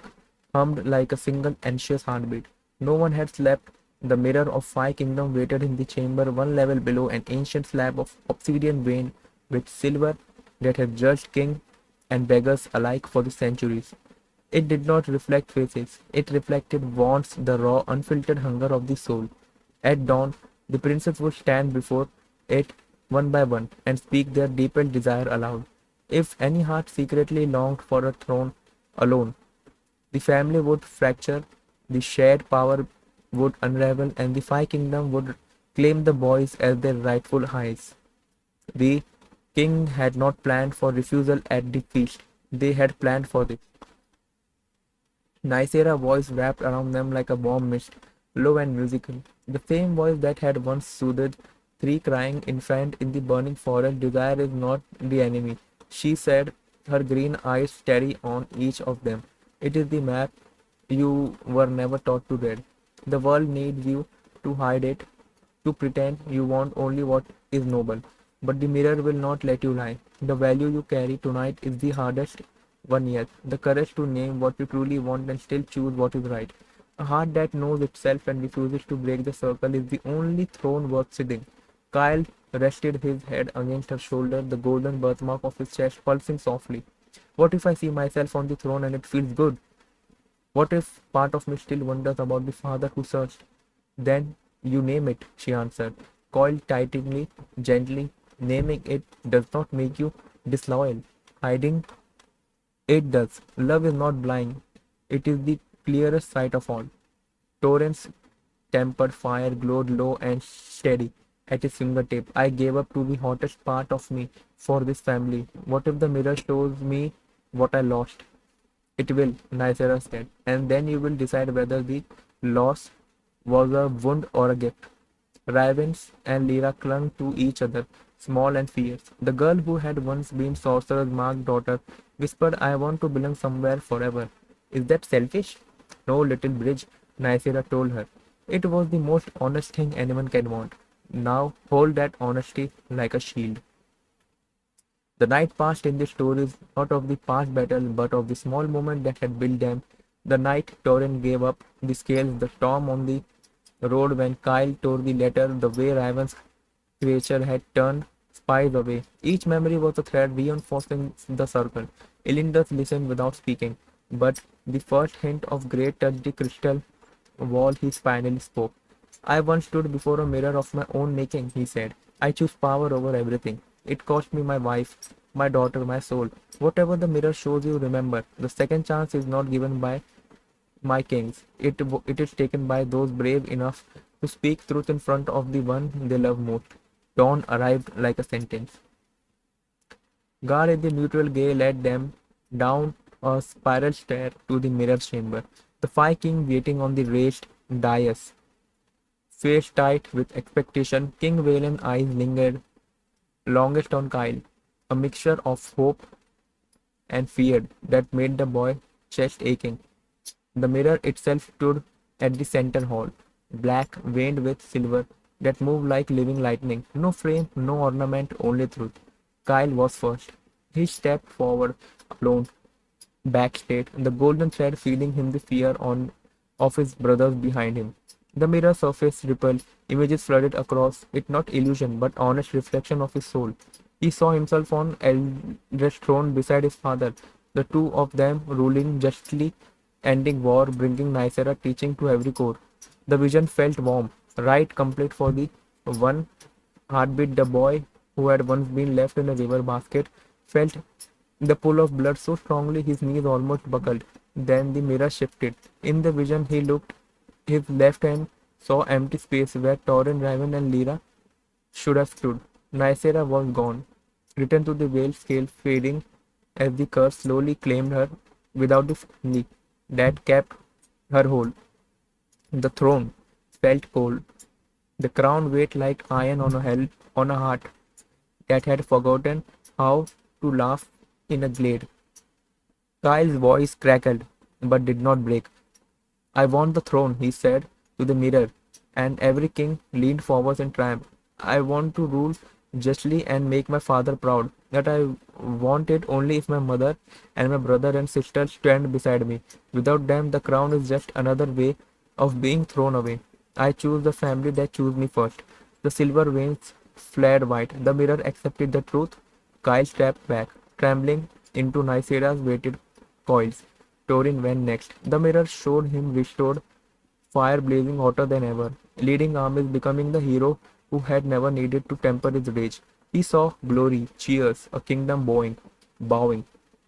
hummed like a single anxious heartbeat. No one had slept. The mirror of five kingdoms waited in the chamber one level below, an ancient slab of obsidian veined with silver that had judged king and beggars alike for the centuries. It did not reflect faces, it reflected wants, the raw, unfiltered hunger of the soul. At dawn, the princes would stand before it one by one and speak their deepest desire aloud. If any heart secretly longed for a throne alone, the family would fracture, the shared power would unravel, and the five kingdoms would claim the boys as their rightful heirs. The king had not planned for refusal at the feast. They had planned for this. Nicera voice wrapped around them like a warm mist, low and musical. The same voice that had once soothed three crying infants in the burning forest. Desire is not the enemy, she said, her green eyes steady on each of them. It is the map you were never taught to read. The world needs you to hide it, to pretend you want only what is noble. But the mirror will not let you lie. The value you carry tonight is the hardest one yet. The courage to name what you truly want and still choose what is right. A heart that knows itself and refuses to break the circle is the only throne worth sitting. Kyle rested his head against her shoulder, the golden birthmark of his chest pulsing softly. What if I see myself on the throne and it feels good? What if part of me still wonders about the father who searched? Then you name it, she answered, coiled tightly, gently. Naming it does not make you disloyal. Hiding it does. Love is not blind. It is the clearest sight of all. Torrent's tempered fire glowed low and steady at his fingertip. I gave up to the hottest part of me for this family. What if the mirror shows me what I lost? It will, Nicera said, and then you will decide whether the loss was a wound or a gift. Ravens and Lyra clung to each other, small and fierce. The girl who had once been Sorcerer's Mark's daughter whispered, I want to belong somewhere forever. Is that selfish? No, little bridge, Nicera told her. It was the most honest thing anyone can want. Now hold that honesty like a shield. The night passed in the stories not of the past battle but of the small moment that had built them. The night Torrent gave up the scales, the storm on the road when Kyle tore the letter, the way Raven's creature had turned spies away. Each memory was a thread reinforcing the circle. Elindus listened without speaking, but the first hint of grey touched the crystal wall. He finally spoke. I once stood before a mirror of my own making, he said. I choose power over everything. It cost me my wife, my daughter, my soul. Whatever the mirror shows you, remember, the second chance is not given by my kings. It is taken by those brave enough to speak truth in front of the one they love most. Dawn arrived like a sentence. Guard in the neutral gay led them down a spiral stair to the mirror chamber. The five kings waiting on the raised dais, face tight with expectation. King Valen's eyes lingered longest on Kyle, a mixture of hope and fear that made the boy chest aching. The mirror itself stood at the center hall, black, veined with silver, that moved like living lightning. No frame, no ornament, only truth. Kyle was first. He stepped forward alone, back straight, the golden thread feeding him the fear on of his brothers behind him. The mirror surface rippled, images flooded across it, not illusion, but honest reflection of his soul. He saw himself on Eldred's throne beside his father, the two of them ruling justly, ending war, bringing Nicera teaching to every core. The vision felt warm, right, complete for the one heartbeat. The boy, who had once been left in a river basket, felt the pull of blood so strongly his knees almost buckled. Then the mirror shifted. In the vision he looked. His left hand saw empty space where Torrin, Raven, and Lyra should have stood. Nicera was gone, returned to the veil scale, fading as the curse slowly claimed her without the family that kept her whole. The throne felt cold, the crown weighed like iron on a heart that had forgotten how to laugh in a glade. Kyle's voice crackled, but did not break. I want the throne, he said to the mirror, and every king leaned forward in triumph. I want to rule justly and make my father proud. That I want it only if my mother and my brother and sister stand beside me. Without them, the crown is just another way of being thrown away. I choose the family that choose me first. The silver veins flared white. The mirror accepted the truth. Kyle stepped back, trembling into Nicera's weighted coils. Torin went next. The mirror showed him restored, fire blazing hotter than ever, leading armies, becoming the hero who had never needed to temper his rage. He saw glory, cheers, a kingdom bowing.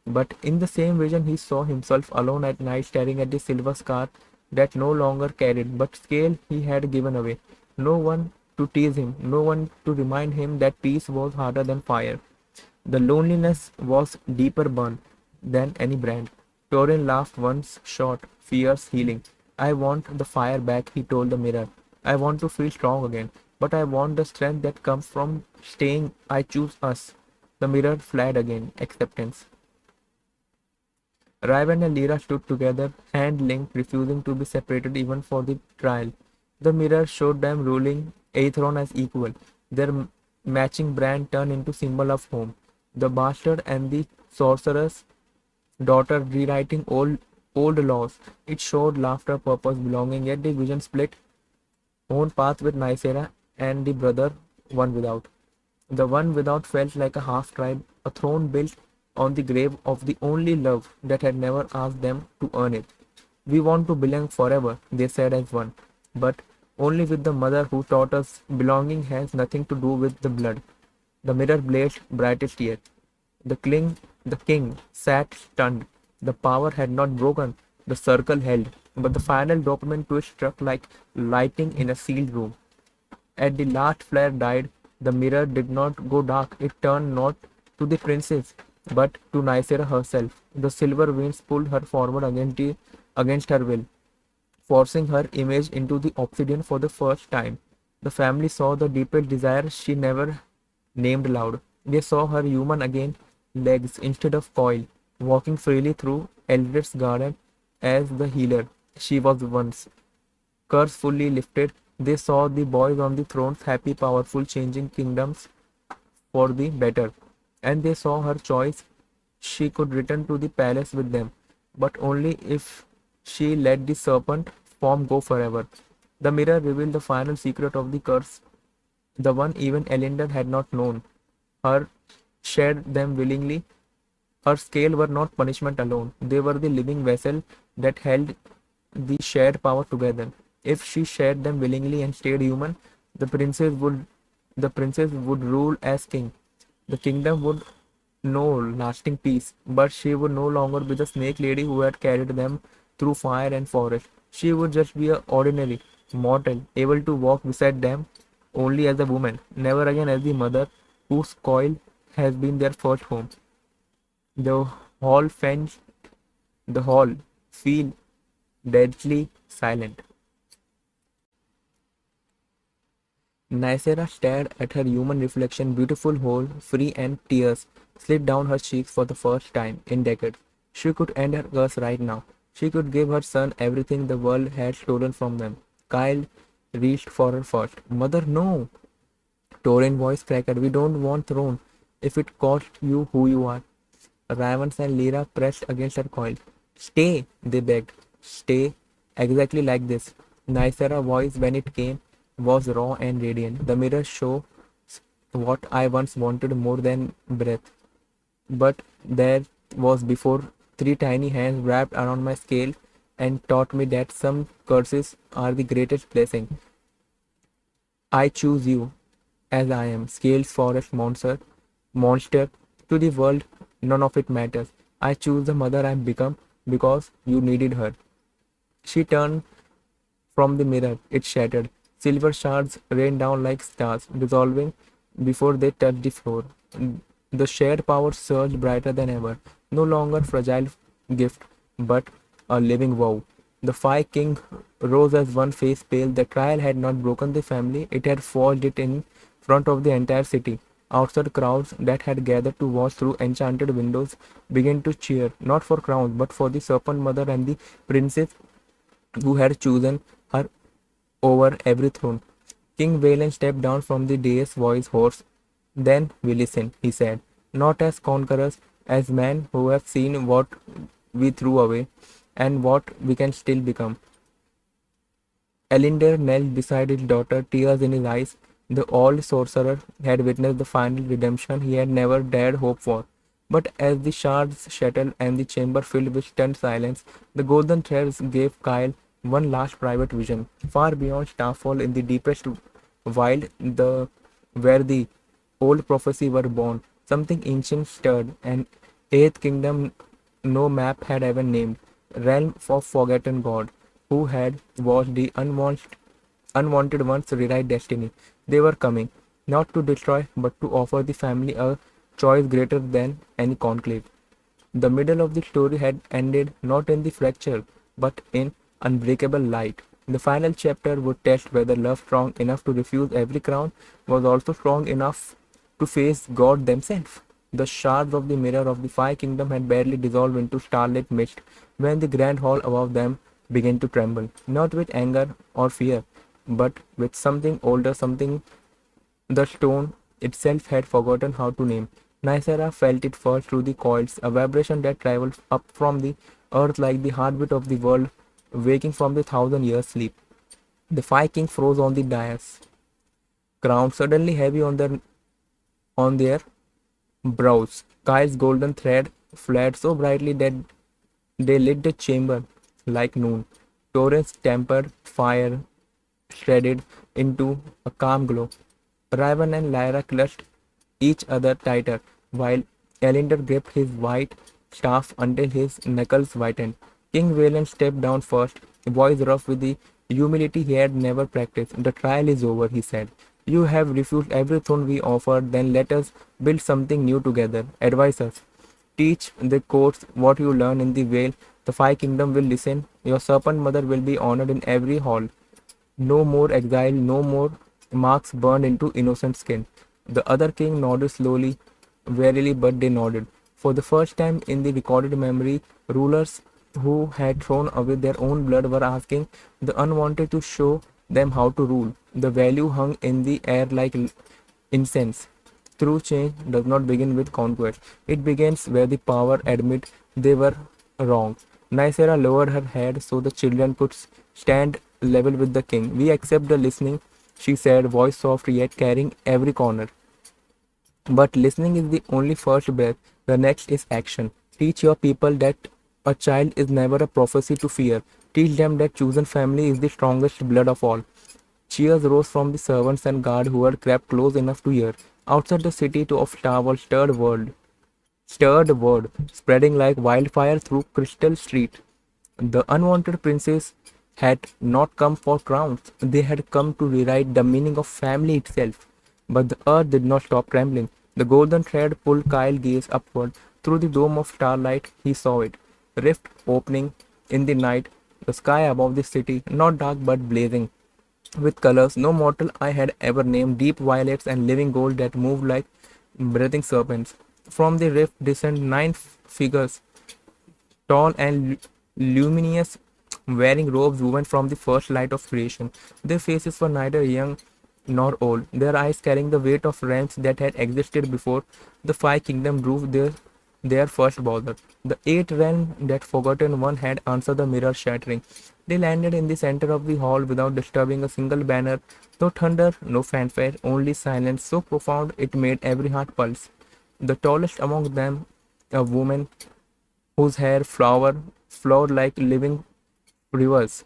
But in the same vision, he saw himself alone at night, staring at the silver scar that no longer carried, but scale he had given away. No one to tease him, no one to remind him that peace was harder than fire. The loneliness was deeper burn than any brand. Torin laughed once short, fierce healing. I want the fire back, he told the mirror. I want to feel strong again, but I want the strength that comes from staying. I choose us. The mirror flared again, acceptance. Raven and Lyra stood together, hand linked, refusing to be separated even for the trial. The mirror showed them ruling Aethron as equal. Their matching brand turned into symbol of home. The bastard and the sorcerer's daughter rewriting old old laws. It showed laughter, purpose, belonging, yet the vision split own path with Nicera and the brother one without. The one without felt like a half tribe, a throne built on the grave of the only love that had never asked them to earn it. We want to belong forever, they said as one, but only with the mother who taught us belonging has nothing to do with the blood. The mirror blazed brightest yet. The king sat stunned. The power had not broken. The circle held, but the final dopamine twist struck like lightning in a sealed room. As the last flare died, the mirror did not go dark. It turned not to the princess, but to Nicera herself. The silver winds pulled her forward against her will, forcing her image into the obsidian for the first time. The family saw the deepest desire she never named aloud. They saw her human again, legs instead of coil, walking freely through Eldred's garden as the healer she was once. Curse fully lifted, they saw the boys on the thrones, happy, powerful, changing kingdoms for the better. And they saw her choice. She could return to the palace with them, but only if she let the serpent form go forever. The mirror revealed the final secret of the curse, the one even Elinder had not known. Her shared them willingly. Her scale were not punishment alone, they were the living vessel that held the shared power together. If she shared them willingly and stayed human, the princess would the princess would rule as king. The kingdom would know lasting peace, but she would no longer be the snake lady who had carried them through fire and forest. She would just be a ordinary mortal, able to walk beside them only as a woman, never again as the mother whose coil has been their first home. The hall fence, the hall, feel deadly silent. Nicera stared at her human reflection, beautiful, whole, free, and tears slid down her cheeks for the first time in decades. She could end her curse right now. She could give her son everything the world had stolen from them. Kyle reached for her first. Mother, no! Torin voice crackled. We don't want throne. If it cost you who you are. Ravens and Lyra pressed against her coil. Stay, they begged. Stay, exactly like this. Nicera's voice, when it came, was raw and radiant. The mirror shows what I once wanted more than breath. But there was before three tiny hands wrapped around my scale and taught me that some curses are the greatest blessing. I choose you as I am, scales forest monster to the world, none of it matters. I choose the mother I've become because you needed her. She turned from the mirror, it shattered. Silver shards rained down like stars, dissolving before they touched the floor. The shared power surged brighter than ever, no longer fragile gift, but a living vow. The Five King rose as one face pale. The trial had not broken the family, it had forged it in front of the entire city. Outside crowds that had gathered to watch through enchanted windows began to cheer, not for crowns, but for the serpent mother and the princess who had chosen her over every throne. King Valen stepped down from the dais, voice hoarse. Then we listen, he said, not as conquerors, as men who have seen what we threw away and what we can still become. Elinder knelt beside his daughter, tears in his eyes. The old sorcerer had witnessed the final redemption he had never dared hope for. But as the shards shattered and the chamber filled with stunned silence, the golden threads gave Kyle one last private vision, far beyond Starfall in the deepest wild, where the old prophecy were born. Something ancient stirred, an eighth kingdom no map had ever named, realm of forgotten god, who had watched the unwanted ones rewrite destiny. They were coming, not to destroy, but to offer the family a choice greater than any conclave. The middle of the story had ended not in the fracture, but in unbreakable light. The final chapter would test whether love strong enough to refuse every crown was also strong enough to face God themselves. The shards of the mirror of the Five Kingdoms had barely dissolved into starlit mist when the grand hall above them began to tremble, not with anger or fear, but with something older, something the stone itself had forgotten how to name. Nicera felt it first through the coils, a vibration that traveled up from the earth like the heartbeat of the world, waking from the 1,000 year sleep. The five kings froze on the dais, crown suddenly heavy on their brows. Kyle's golden thread flared so brightly that they lit the chamber like noon. Torrent's tempered fire shredded into a calm glow. Raven and Lyra clutched each other tighter, while Elinder gripped his white staff until his knuckles whitened. King Valen stepped down first, voice rough with the humility he had never practiced. The trial is over, he said. You have refused everything we offered, then let us build something new together. Advise us. Teach the courts what you learn in the Vale. The Five Kingdoms will listen. Your serpent mother will be honored in every hall. No more exile, no more marks burned into innocent skin. The other king nodded slowly, wearily, but they nodded. For the first time in the recorded memory, rulers who had thrown away their own blood were asking the unwanted to show them how to rule. The value hung in the air like incense. True change does not begin with conquest. It begins where the power admit they were wrong. Nicera lowered her head so the children could stand level with the king. We accept the listening, she said, voice soft yet carrying every corner. But listening is the only first breath. The next is action. Teach your people that a child is never a prophecy to fear. Teach them that chosen family is the strongest blood of all. Cheers rose from the servants and guard who had crept close enough to hear. Outside the city to of Tower stirred word, spreading like wildfire through Crystal Street. The unwanted princes had not come for crowns, they had come to rewrite the meaning of family itself. But the earth did not stop trembling. The golden thread pulled Kyle gaze upward. Through the dome of starlight, he saw it. Rift opening in the night, the sky above the city, not dark but blazing with colors no mortal eye had ever named, deep violets and living gold that moved like breathing serpents. From the rift descend nine figures, tall and luminous, wearing robes woven from the first light of creation. Their faces were neither young nor old, their eyes carrying the weight of realms that had existed before the five kingdoms drew their first bother. The eight realm that forgotten one had answered the mirror shattering. They landed in the center of the hall without disturbing a single banner. No thunder, no fanfare, only silence so profound it made every heart pulse. The tallest among them, a woman whose hair flowed like living rivers,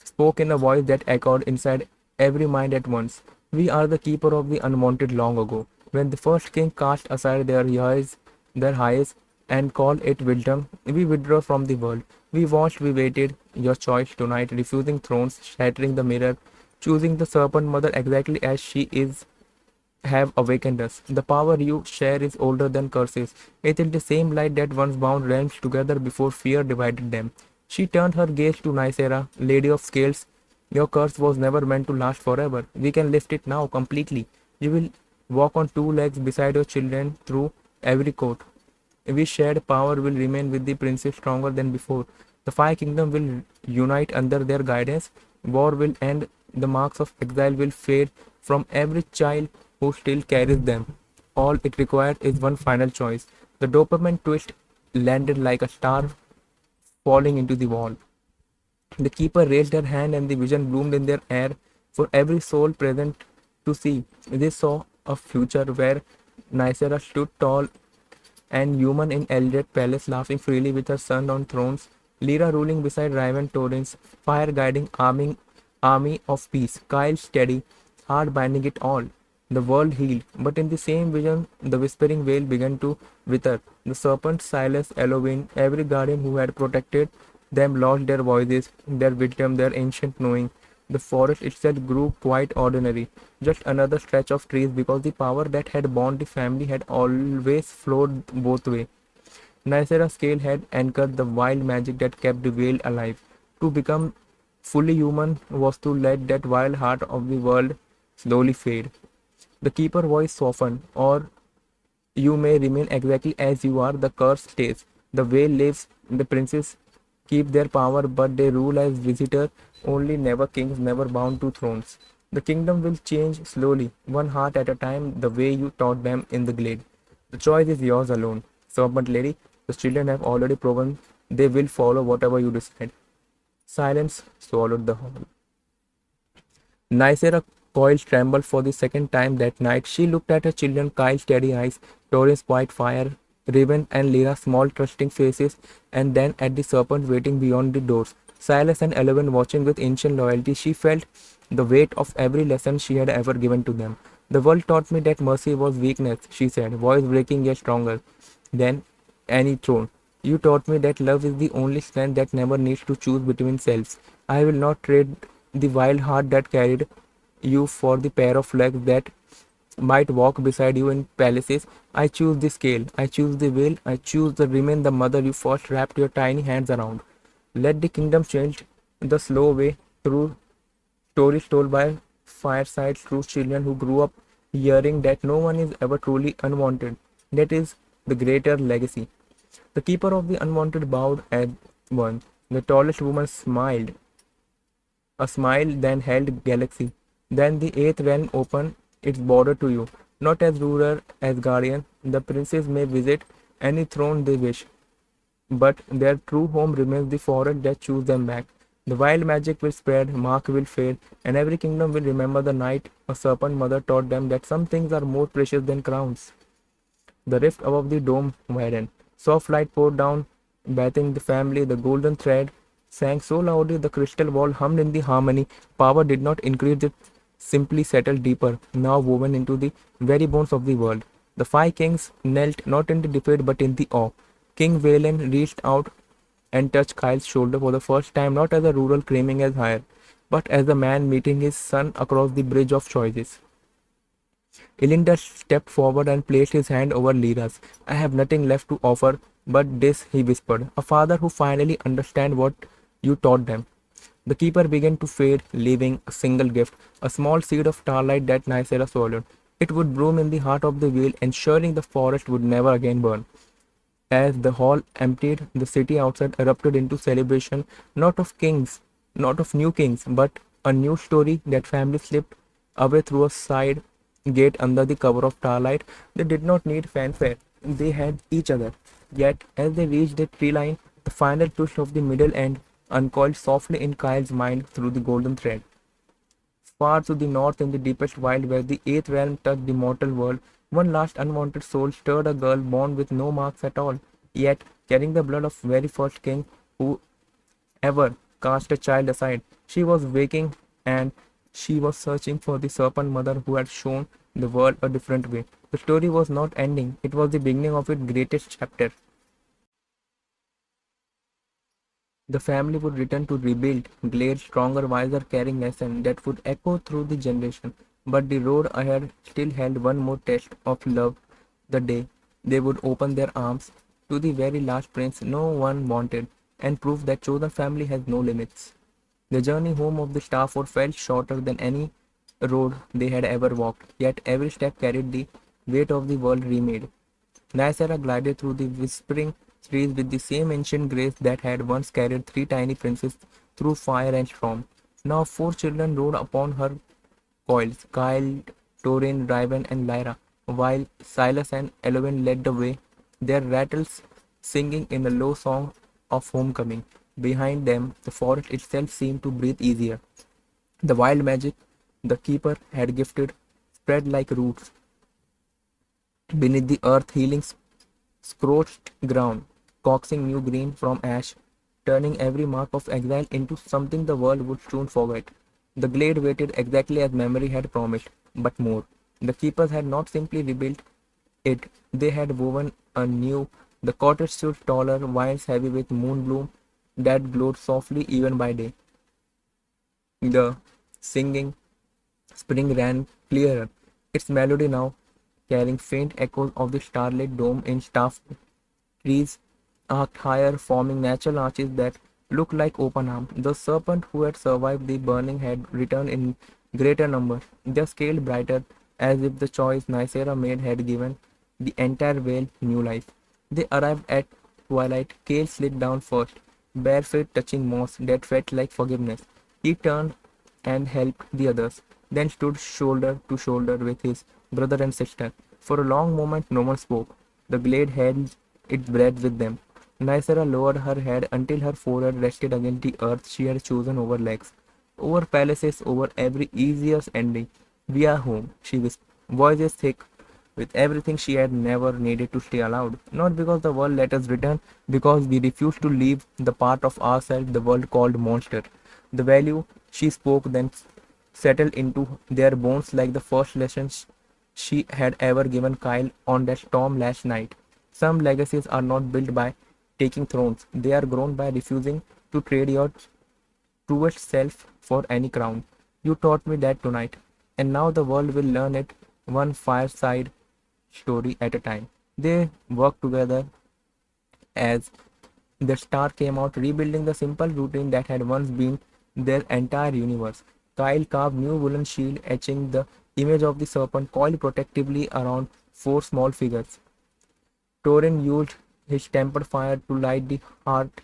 spoke in a voice that echoed inside every mind at once. We are the keeper of the unwanted long ago. When the first king cast aside their highs, and called it wisdom, we withdraw from the world. We watched, we waited. Your choice tonight, refusing thrones, shattering the mirror, choosing the serpent mother exactly as she is have awakened us. The power you share is older than curses. It is the same light that once bound realms together before fear divided them. She turned her gaze to Nicera, Lady of Scales. Your curse was never meant to last forever. We can lift it now completely. You will walk on two legs beside your children through every court. We shared power will remain with the princes stronger than before. The five kingdoms will unite under their guidance. War will end. The marks of exile will fade from every child who still carries them. All it required is one final choice. The dopamine twist landed like a star falling into the wall. The keeper raised her hand and the vision bloomed in their air for every soul present to see. They saw a future where Nicera stood tall and human in Eldred Palace laughing freely with her son on thrones, Lyra ruling beside Raven Torrens, fire guiding army of peace, Kyle steady, heart binding it all. The world healed, but in the same vision the whispering veil began to wither. The serpent Silas Elohim, every guardian who had protected them lost their voices, their wisdom, their ancient knowing. The forest itself grew quite ordinary, just another stretch of trees because the power that had bound the family had always flowed both ways. Nicera's scale had anchored the wild magic that kept the veil alive. To become fully human was to let that wild heart of the world slowly fade. The keeper voice softened, or you may remain exactly as you are, the curse stays. The veil lives, the princes keep their power, but they rule as visitors only, never kings, never bound to thrones. The kingdom will change slowly, one heart at a time, the way you taught them in the glade. The choice is yours alone. Serpent lady, the children have already proven They will follow whatever you decide. Silence swallowed the whole. Nicera coiled trembled for the second time that night. She looked at her children, Kyle's steady eyes, Torrens' white fire, Riven and Lyra's small trusting faces, and then at the serpent waiting beyond the doors. Silas and Eleven watching with ancient loyalty, she felt the weight of every lesson she had ever given to them. The world taught me that mercy was weakness, she said, voice breaking yet stronger than any throne. You taught me that love is the only strength that never needs to choose between selves. I will not trade the wild heart that carried you for the pair of legs that might walk beside you in palaces. I choose the scale, I choose the will, I choose to remain the mother you first wrapped your tiny hands around. Let the kingdom change the slow way through stories told by firesides through children who grew up hearing that no one is ever truly unwanted. That is the greater legacy. The keeper of the unwanted bowed at once. The tallest woman smiled, a smile then held galaxy. Then the eighth realm opened its border to you, not as ruler, as guardian. The princes may visit any throne they wish, but their true home remains the forest that chose them back. The wild magic will spread, mark will fade, and every kingdom will remember the night a serpent mother taught them that some things are more precious than crowns. The rift above the dome widened. Soft light poured down, bathing the family. The golden thread sang so loudly the crystal wall hummed in the harmony. Power did not increase, it simply settled deeper, now woven into the very bones of the world. The five kings knelt not in the defeat but in the awe. King Valen reached out and touched Kyle's shoulder for the first time, not as a ruler claiming as higher, but as a man meeting his son across the bridge of choices. Ilinda stepped forward and placed his hand over Lyra's. I have nothing left to offer but this, he whispered. A father who finally understands what you taught them. The keeper began to fade, leaving a single gift, a small seed of starlight that Nicera swallowed. It would bloom in the heart of the wheel, ensuring the forest would never again burn. As the hall emptied, the city outside erupted into celebration, not of kings, not of new kings, but a new story that family slipped away through a side gate under the cover of starlight. They did not need fanfare, they had each other. Yet, as they reached the tree line, the final push of the middle end uncoiled softly in Kyle's mind through the golden thread. Far to the north in the deepest wild where the eighth realm touched the mortal world, one last unwanted soul stirred a girl born with no marks at all, yet carrying the blood of very first king who ever cast a child aside. She was waking and she was searching for the serpent mother who had shown the world a different way. The story was not ending, it was the beginning of its greatest chapter. The family would return to rebuild, glade stronger, wiser, carrying lesson that would echo through the generation. But the road ahead still held one more test of love, the day they would open their arms to the very last prince no one wanted, and prove that chosen family has no limits. The journey home of the Stafford felt shorter than any road they had ever walked, yet every step carried the weight of the world remade. Nicera glided through the whispering trees with the same ancient grace that had once carried three tiny princes through fire and storm. Now four children rode upon her coils, Kyle, Torin, Riven, and Lyra, while Silas and Elowen led the way, their rattles singing in a low song of homecoming. Behind them, the forest itself seemed to breathe easier. The wild magic the keeper had gifted spread like roots beneath the earth, healing scorched ground, coaxing new green from ash, turning every mark of exile into something the world would soon forget. The glade waited exactly as memory had promised, but more. The keepers had not simply rebuilt it, they had woven anew. The cottage stood taller, vines heavy with moonbloom that glowed softly even by day. The singing spring ran clearer, its melody now carrying faint echoes of the starlit dome in staff trees arched higher, forming natural arches that looked like open arms. The serpent who had survived the burning had returned in greater numbers, their scale brighter, as if the choice Nicera made had given the entire vale new life. They arrived at twilight. Kale slid down first, bare feet touching moss that felt like forgiveness. He turned and helped the others, then stood shoulder to shoulder with his brother and sister. For a long moment no one spoke. The glade held its breath with them. Nysera lowered her head until her forehead rested against the earth she had chosen over legs, over palaces, over every easiest ending. We are home, she whispered, voices thick with everything she had never needed to stay aloud. Not because the world let us return, because we refused to leave the part of ourselves the world called monster. The value she spoke then settled into their bones like the first lessons she had ever given Kyle on that storm last night. Some legacies are not built by taking thrones, they are grown by refusing to trade your truest self for any crown. You taught me that tonight, and now the world will learn it one fireside story at a time. They worked together as the star came out, rebuilding the simple routine that had once been their entire universe. Kyle carved new woolen shield, etching the image of the serpent coiled protectively around four small figures. Torin used his tempered fire to light the heart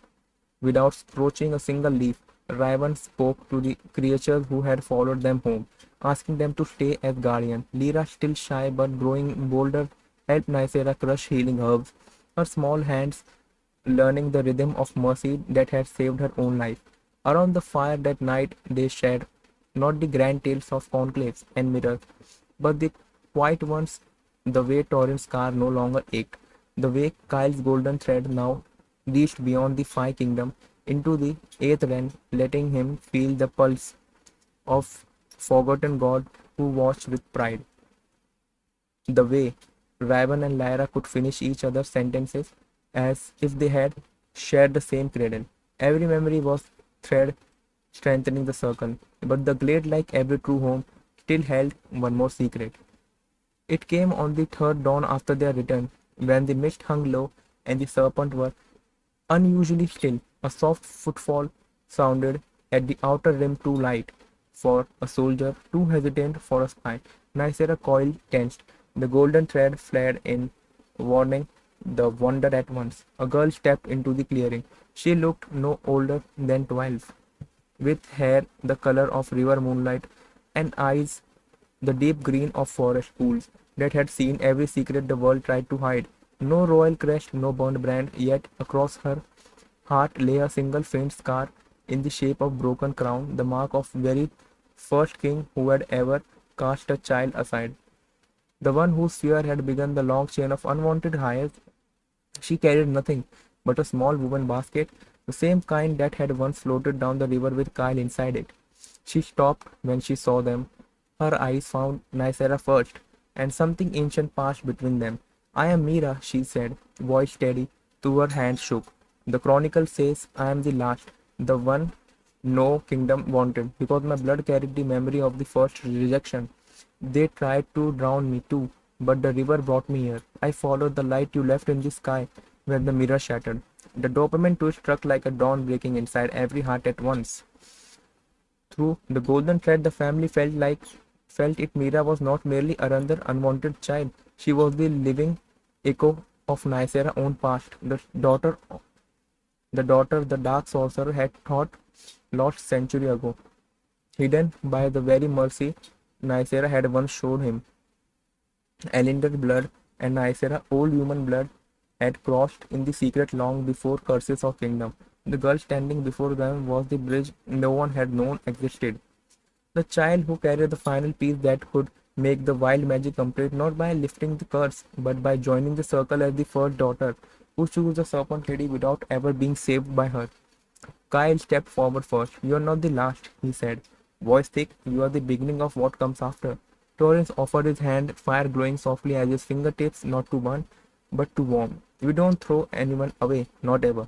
without scorching a single leaf. Raven spoke to the creatures who had followed them home, asking them to stay as guardian. Lyra, still shy but growing bolder, helped Nysera crush healing herbs, her small hands learning the rhythm of mercy that had saved her own life. Around the fire that night they shared not the grand tales of conclaves and mirrors, but the quiet ones, the way Torrent's scar no longer ached, the way Kyle's golden thread now reached beyond the Five Kingdom into the eighth realm, letting him feel the pulse of forgotten God who watched with pride. The way Raven and Lyra could finish each other's sentences as if they had shared the same cradle. Every memory was thread strengthening the circle, but the glade, like every true home, still held one more secret. It came on the third dawn after their return, when the mist hung low and the serpent were unusually still. A soft footfall sounded at the outer rim, too light for a soldier, too hesitant for a spy. Nysera coiled tensed. The golden thread flared in warning the wonder at once. A girl stepped into the clearing. She looked no older than 12, with hair the color of river moonlight and eyes the deep green of forest pools that had seen every secret the world tried to hide. No royal crest, no burned brand, yet across her heart lay a single faint scar in the shape of broken crown, the mark of very first king who had ever cast a child aside. The one whose fear had begun the long chain of unwanted hires. She carried nothing but a small woven basket, the same kind that had once floated down the river with Kyle inside it. She stopped when she saw them. Her eyes found Nysera first, and something ancient passed between them. I am Mira, she said, voice steady, though her hand shook. The chronicle says I am the last, the one no kingdom wanted, because my blood carried the memory of the first rejection. They tried to drown me too, but the river brought me here. I followed the light you left in the sky when the mirror shattered. The dopamine twist struck like a dawn breaking inside every heart at once. Through the golden thread, the family felt it. Mira was not merely another unwanted child. She was the living echo of Nysera's own past. The daughter the dark sorcerer had thought lost century ago, hidden by the very mercy Nysera had once showed him. Elinder's blood and Nysera's old human blood had crossed in the secret long before curses of kingdom. The girl standing before them was the bridge no one had known existed. The child who carried the final piece that could make the wild magic complete, not by lifting the curse, but by joining the circle as the first daughter who chose the serpent lady without ever being saved by her. Kyle stepped forward first. You are not the last, he said. Voice thick, you are the beginning of what comes after. Torrance offered his hand, fire glowing softly as his fingertips, not to burn, but to warm. We don't throw anyone away, not ever.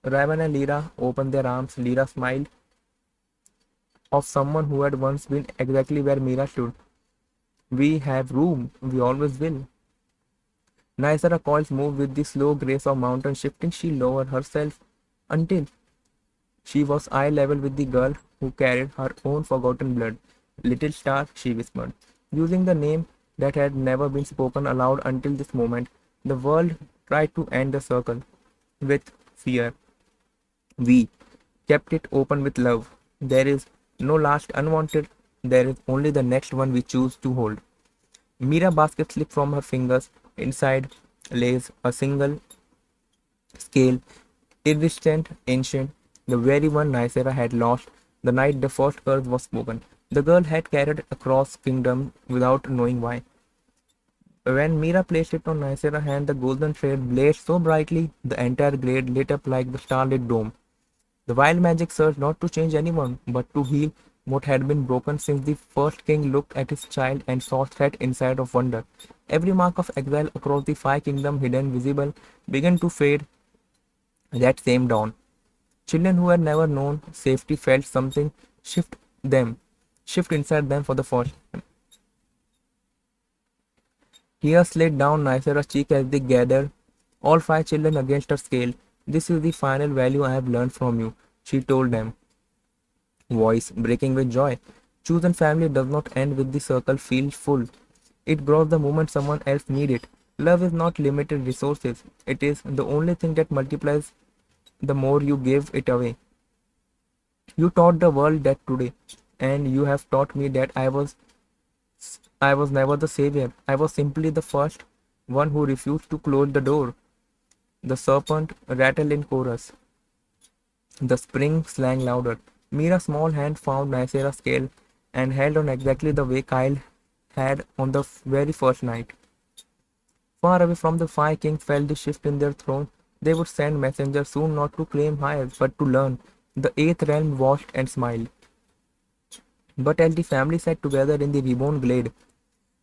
Raven and Lyra opened their arms. Lyra smiled of someone who had once been exactly where Mira stood. We have room, we always will. Nysera coils moved with the slow grace of mountain shifting. She lowered herself until she was eye level with the girl who carried her own forgotten blood. Little star, she whispered, using the name that had never been spoken aloud until this moment. The world tried to end the circle with fear. We kept it open with love. There is no last unwanted, there is only the next one we choose to hold. Mira basket slipped from her fingers. Inside lays a single scale, iridescent, ancient, the very one Nicera had lost the night the first curse was spoken. The girl had carried across kingdom without knowing why. When Mira placed it on Nicera's hand, the golden thread blazed so brightly the entire glade lit up like the starlit dome. The wild magic served not to change anyone, but to heal what had been broken since the first king looked at his child and saw threat inside of wonder. Every mark of exile across the five kingdoms hidden visible began to fade that same dawn. Children who had never known safety felt something shift them, shift inside them for the first. Tears slid down Nicera's cheek as they gathered all five children against her scale. This is the final value I have learned from you, she told them, voice breaking with joy. Chosen family does not end with the circle feel full. It grows the moment someone else needs it. Love is not limited resources. It is the only thing that multiplies the more you give it away. You taught the world that today, and you have taught me that I was never the savior. I was simply the first one who refused to close the door. The serpent rattled in chorus. The spring sang louder. Mira's small hand found Nicera's scale and held on exactly the way Kyle had on the very first night. Far away from the five kings felt the shift in their throne. They would send messengers soon not to claim higher, but to learn. The eighth realm watched and smiled. But as the family sat together in the reborn glade,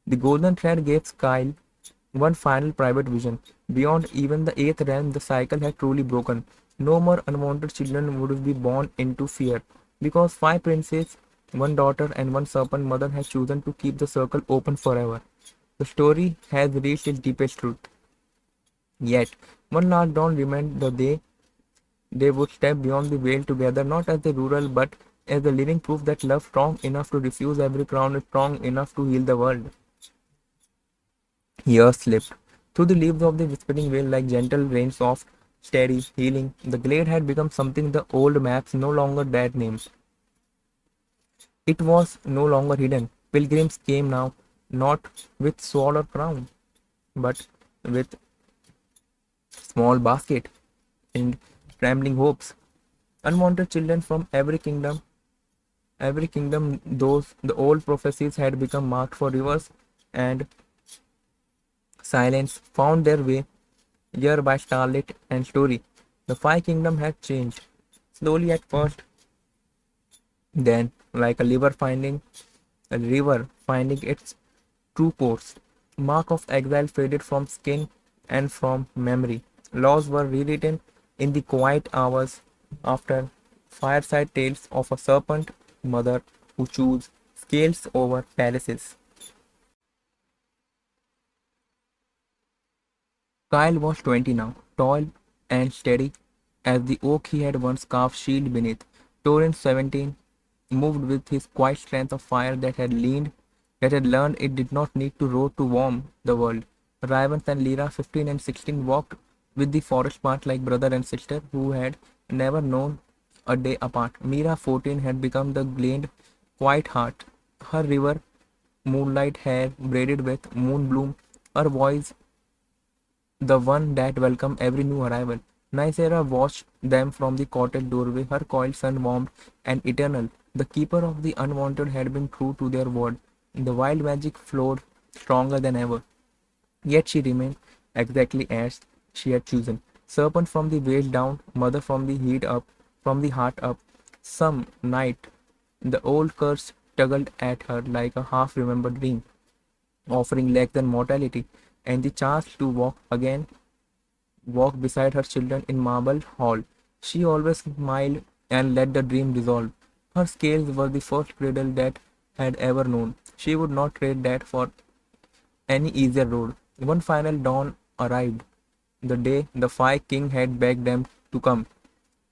the golden thread gave Kyle one final private vision. Beyond even the eighth realm, the cycle had truly broken. No more unwanted children would be born into fear, because five princes, one daughter, and one serpent mother had chosen to keep the circle open forever. The story has reached its deepest truth. Yet, one last dawn remained the day they would step beyond the veil together, not as the rural, but as the living proof that love strong enough to refuse every crown is strong enough to heal the world. Years slipped through the leaves of the whispering veil like gentle rain, soft, steady, healing. The glade had become something the old maps no longer dared names. It was no longer hidden. Pilgrims came now, not with sword or crown, but with small basket and trembling hopes. Unwanted children from every kingdom, those the old prophecies had become marked for rivers and silence, found their way year by starlit and story. The five kingdoms had changed. Slowly at first, then like a river finding its true course. Mark of exile faded from skin and from memory. Laws were rewritten in the quiet hours after fireside tales of a serpent mother who chose scales over palaces. Kyle was 20 now, tall and steady as the oak he had once carved shield beneath. Torrent 17 moved with his quiet strength of fire that had learned it did not need to roar to warm the world. Ravens and Lyra 15 and 16 walked with the forest path like brother and sister who had never known a day apart. Mira 14 had become the glade quiet heart. Her river moonlight hair braided with moonbloom, her voice the one that welcomed every new arrival. Nicera watched them from the cottage doorway, her coiled sun warmed and eternal. The keeper of the unwanted had been true to their word. The wild magic flowed stronger than ever. Yet she remained exactly as she had chosen. Serpent from the waist down, mother from the heat up, from the heart up. Some night, the old curse tuggled at her like a half remembered dream, offering legs and mortality, and the chance to walk beside her children in marble hall. She always smiled and let the dream dissolve. Her scales were the first cradle that had ever known. She would not trade that for any easier road. One final dawn arrived, the day the five king had begged them to come,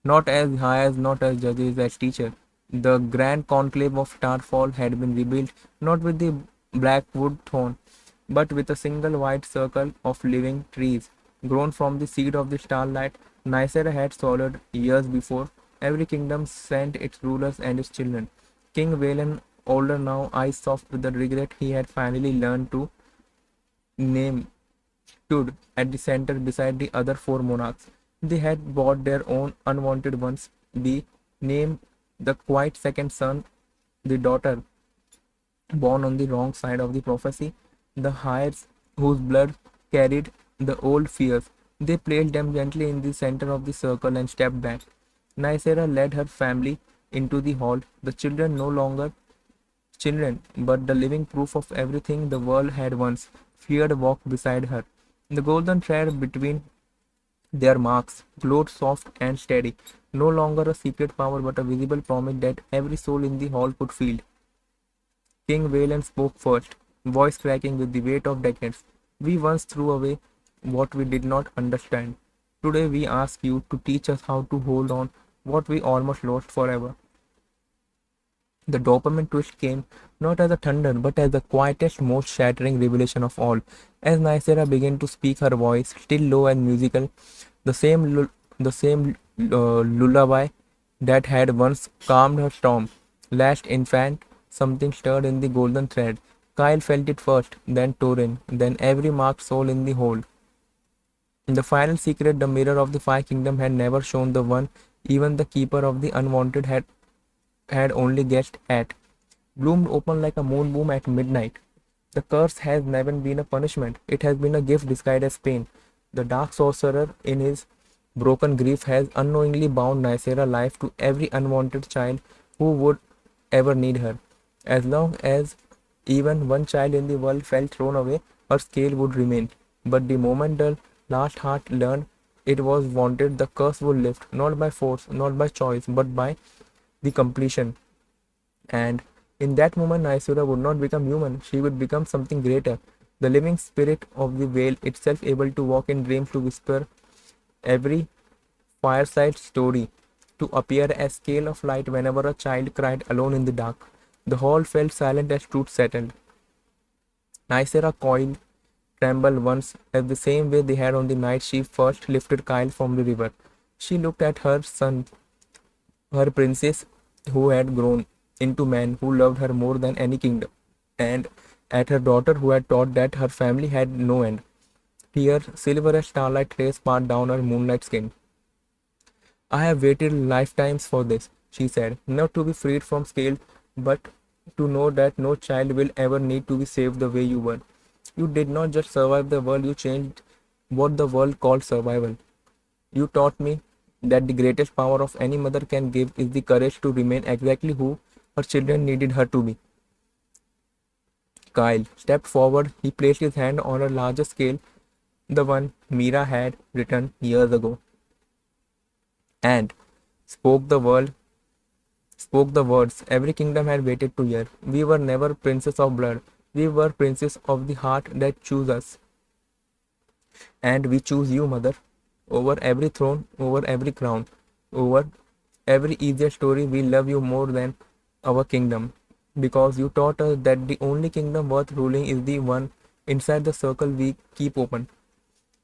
not as high as not as judges as teacher. The grand conclave of Starfall had been rebuilt not with the black wood throne, but with a single white circle of living trees, grown from the seed of the starlight Nicera had swallowed years before. Every kingdom sent its rulers and its children. King Valen, older now, eyes soft with the regret he had finally learned to name, stood at the center beside the other four monarchs. They had brought their own unwanted ones, the name the quiet second son, the daughter born on the wrong side of the prophecy, the heirs whose blood carried the old fears. They placed them gently in the center of the circle and stepped back. Nicera led her family into the hall, the children no longer children, but the living proof of everything the world had once feared walked beside her. The golden thread between their marks glowed soft and steady, no longer a secret power but a visible promise that every soul in the hall could feel. King Valen spoke first, voice cracking with the weight of decades. We once threw away what we did not understand. Today we ask you to teach us how to hold on what we almost lost forever. The dopamine twist came not as a thunder but as the quietest, most shattering revelation of all. As Nicera began to speak, her voice, still low and musical, the same lullaby that had once calmed her storm. Last infant, something stirred in the golden thread. Kyle felt it first, then Torin, then every marked soul in the hold. The final secret, the mirror of the Five Kingdoms, had never shown the one even the keeper of the unwanted had only guessed at, bloomed open like a moonbeam at midnight. The curse has never been a punishment, it has been a gift disguised as pain. The dark sorcerer, in his broken grief, has unknowingly bound Nicera life to every unwanted child who would ever need her. As long as even one child in the world fell thrown away, her scale would remain. But the moment the last heart learned it was wanted, the curse would lift, not by force, not by choice, but by the completion. And in that moment, Naisura would not become human, she would become something greater. The living spirit of the veil itself, able to walk in dreams, to whisper every fireside story, to appear as scale of light whenever a child cried alone in the dark. The hall felt silent as truth settled. Nicera coiled, trembled once, as the same way they had on the night she first lifted Kyle from the river. She looked at her son, her princess who had grown into man who loved her more than any kingdom, and at her daughter who had taught that her family had no end. Tears, silver as starlight rays, part down her moonlight skin. I have waited lifetimes for this, she said, not to be freed from scale, but to know that no child will ever need to be saved the way you were. You did not just survive the world, you changed what the world called survival. You taught me that the greatest power of any mother can give is the courage to remain exactly who her children needed her to be. Kyle stepped forward. He placed his hand on a larger scale, the one Mira had written years ago, and spoke the world spoke the words every kingdom had waited to hear. We were never princes of blood. We were princes of the heart that choose us. And we choose you, mother, over every throne, over every crown, over every easier story. We love you more than our kingdom, because you taught us that the only kingdom worth ruling is the one inside the circle we keep open.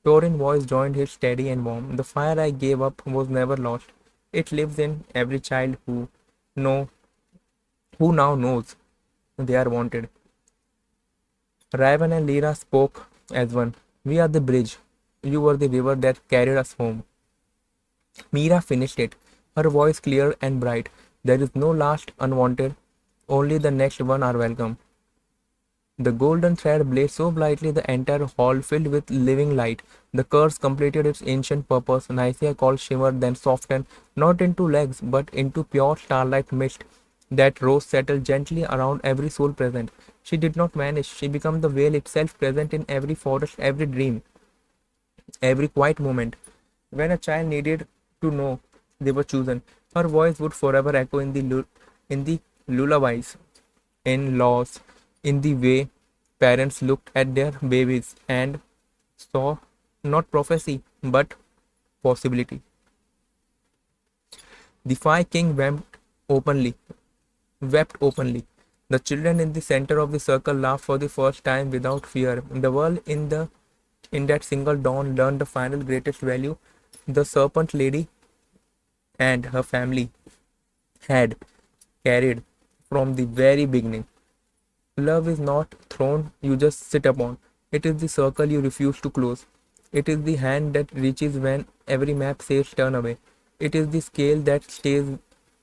Torin's voice joined his steady and warm. The fire I gave up was never lost. It lives in every child know who now knows they are wanted. Raven and Lyra spoke as one. We are the bridge. You were the river that carried us home. Mira finished it, her voice clear and bright. There is no last unwanted, only the next one are welcome. The golden thread blazed so brightly the entire hall filled with living light. The curse completed its ancient purpose. Nicaea called shimmered, then softened, not into legs, but into pure starlight mist that rose settled gently around every soul present. She did not vanish. She became the veil itself, present in every forest, every dream, every quiet moment. When a child needed to know they were chosen, her voice would forever echo in the lullabies, in laws, in the way parents looked at their babies and saw not prophecy but possibility. The five kings wept openly. The children in the center of the circle laughed for the first time without fear. The world in that single dawn learned the final greatest value the serpent lady and her family had carried from the very beginning. Love is not throne you just sit upon. It is the circle you refuse to close. It is the hand that reaches when every map says turn away. It is the scale that stays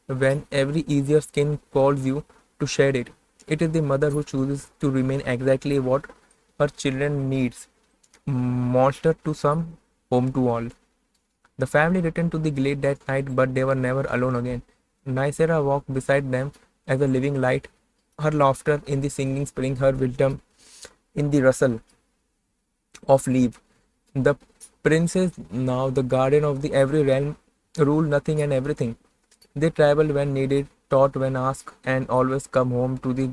when every easier skin calls you to shed it. It is the mother who chooses to remain exactly what her children needs. Monster to some, home to all. The family returned to the glade that night, but they were never alone again. Nicera walked beside them as a living light, her laughter in the singing spring, her wisdom in the rustle of leaf. The princes, now the guardian of the every realm, ruled nothing and everything. They traveled when needed, taught when asked, and always come home to the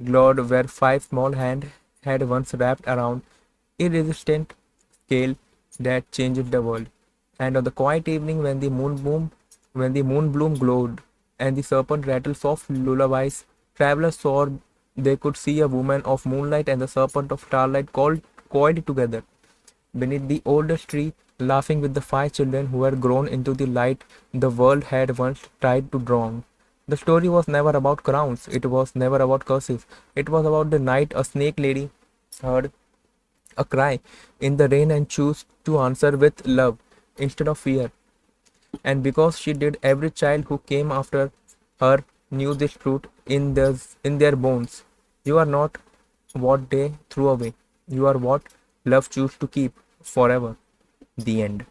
glade where five small hands had once wrapped around irresistant scale that changed the world. And on the quiet evening when the moon bloom glowed and the serpent rattled soft lullabies, travelers saw they could see a woman of moonlight and the serpent of starlight coiled together beneath the oldest tree, laughing with the five children who had grown into the light the world had once tried to drown. The story was never about crowns, it was never about curses. It was about the night a snake lady heard a cry in the rain and chose to answer with love instead of fear. And because she did, every child who came after her knew this truth in their bones. You are not what they threw away. You are what love chose to keep forever. The end.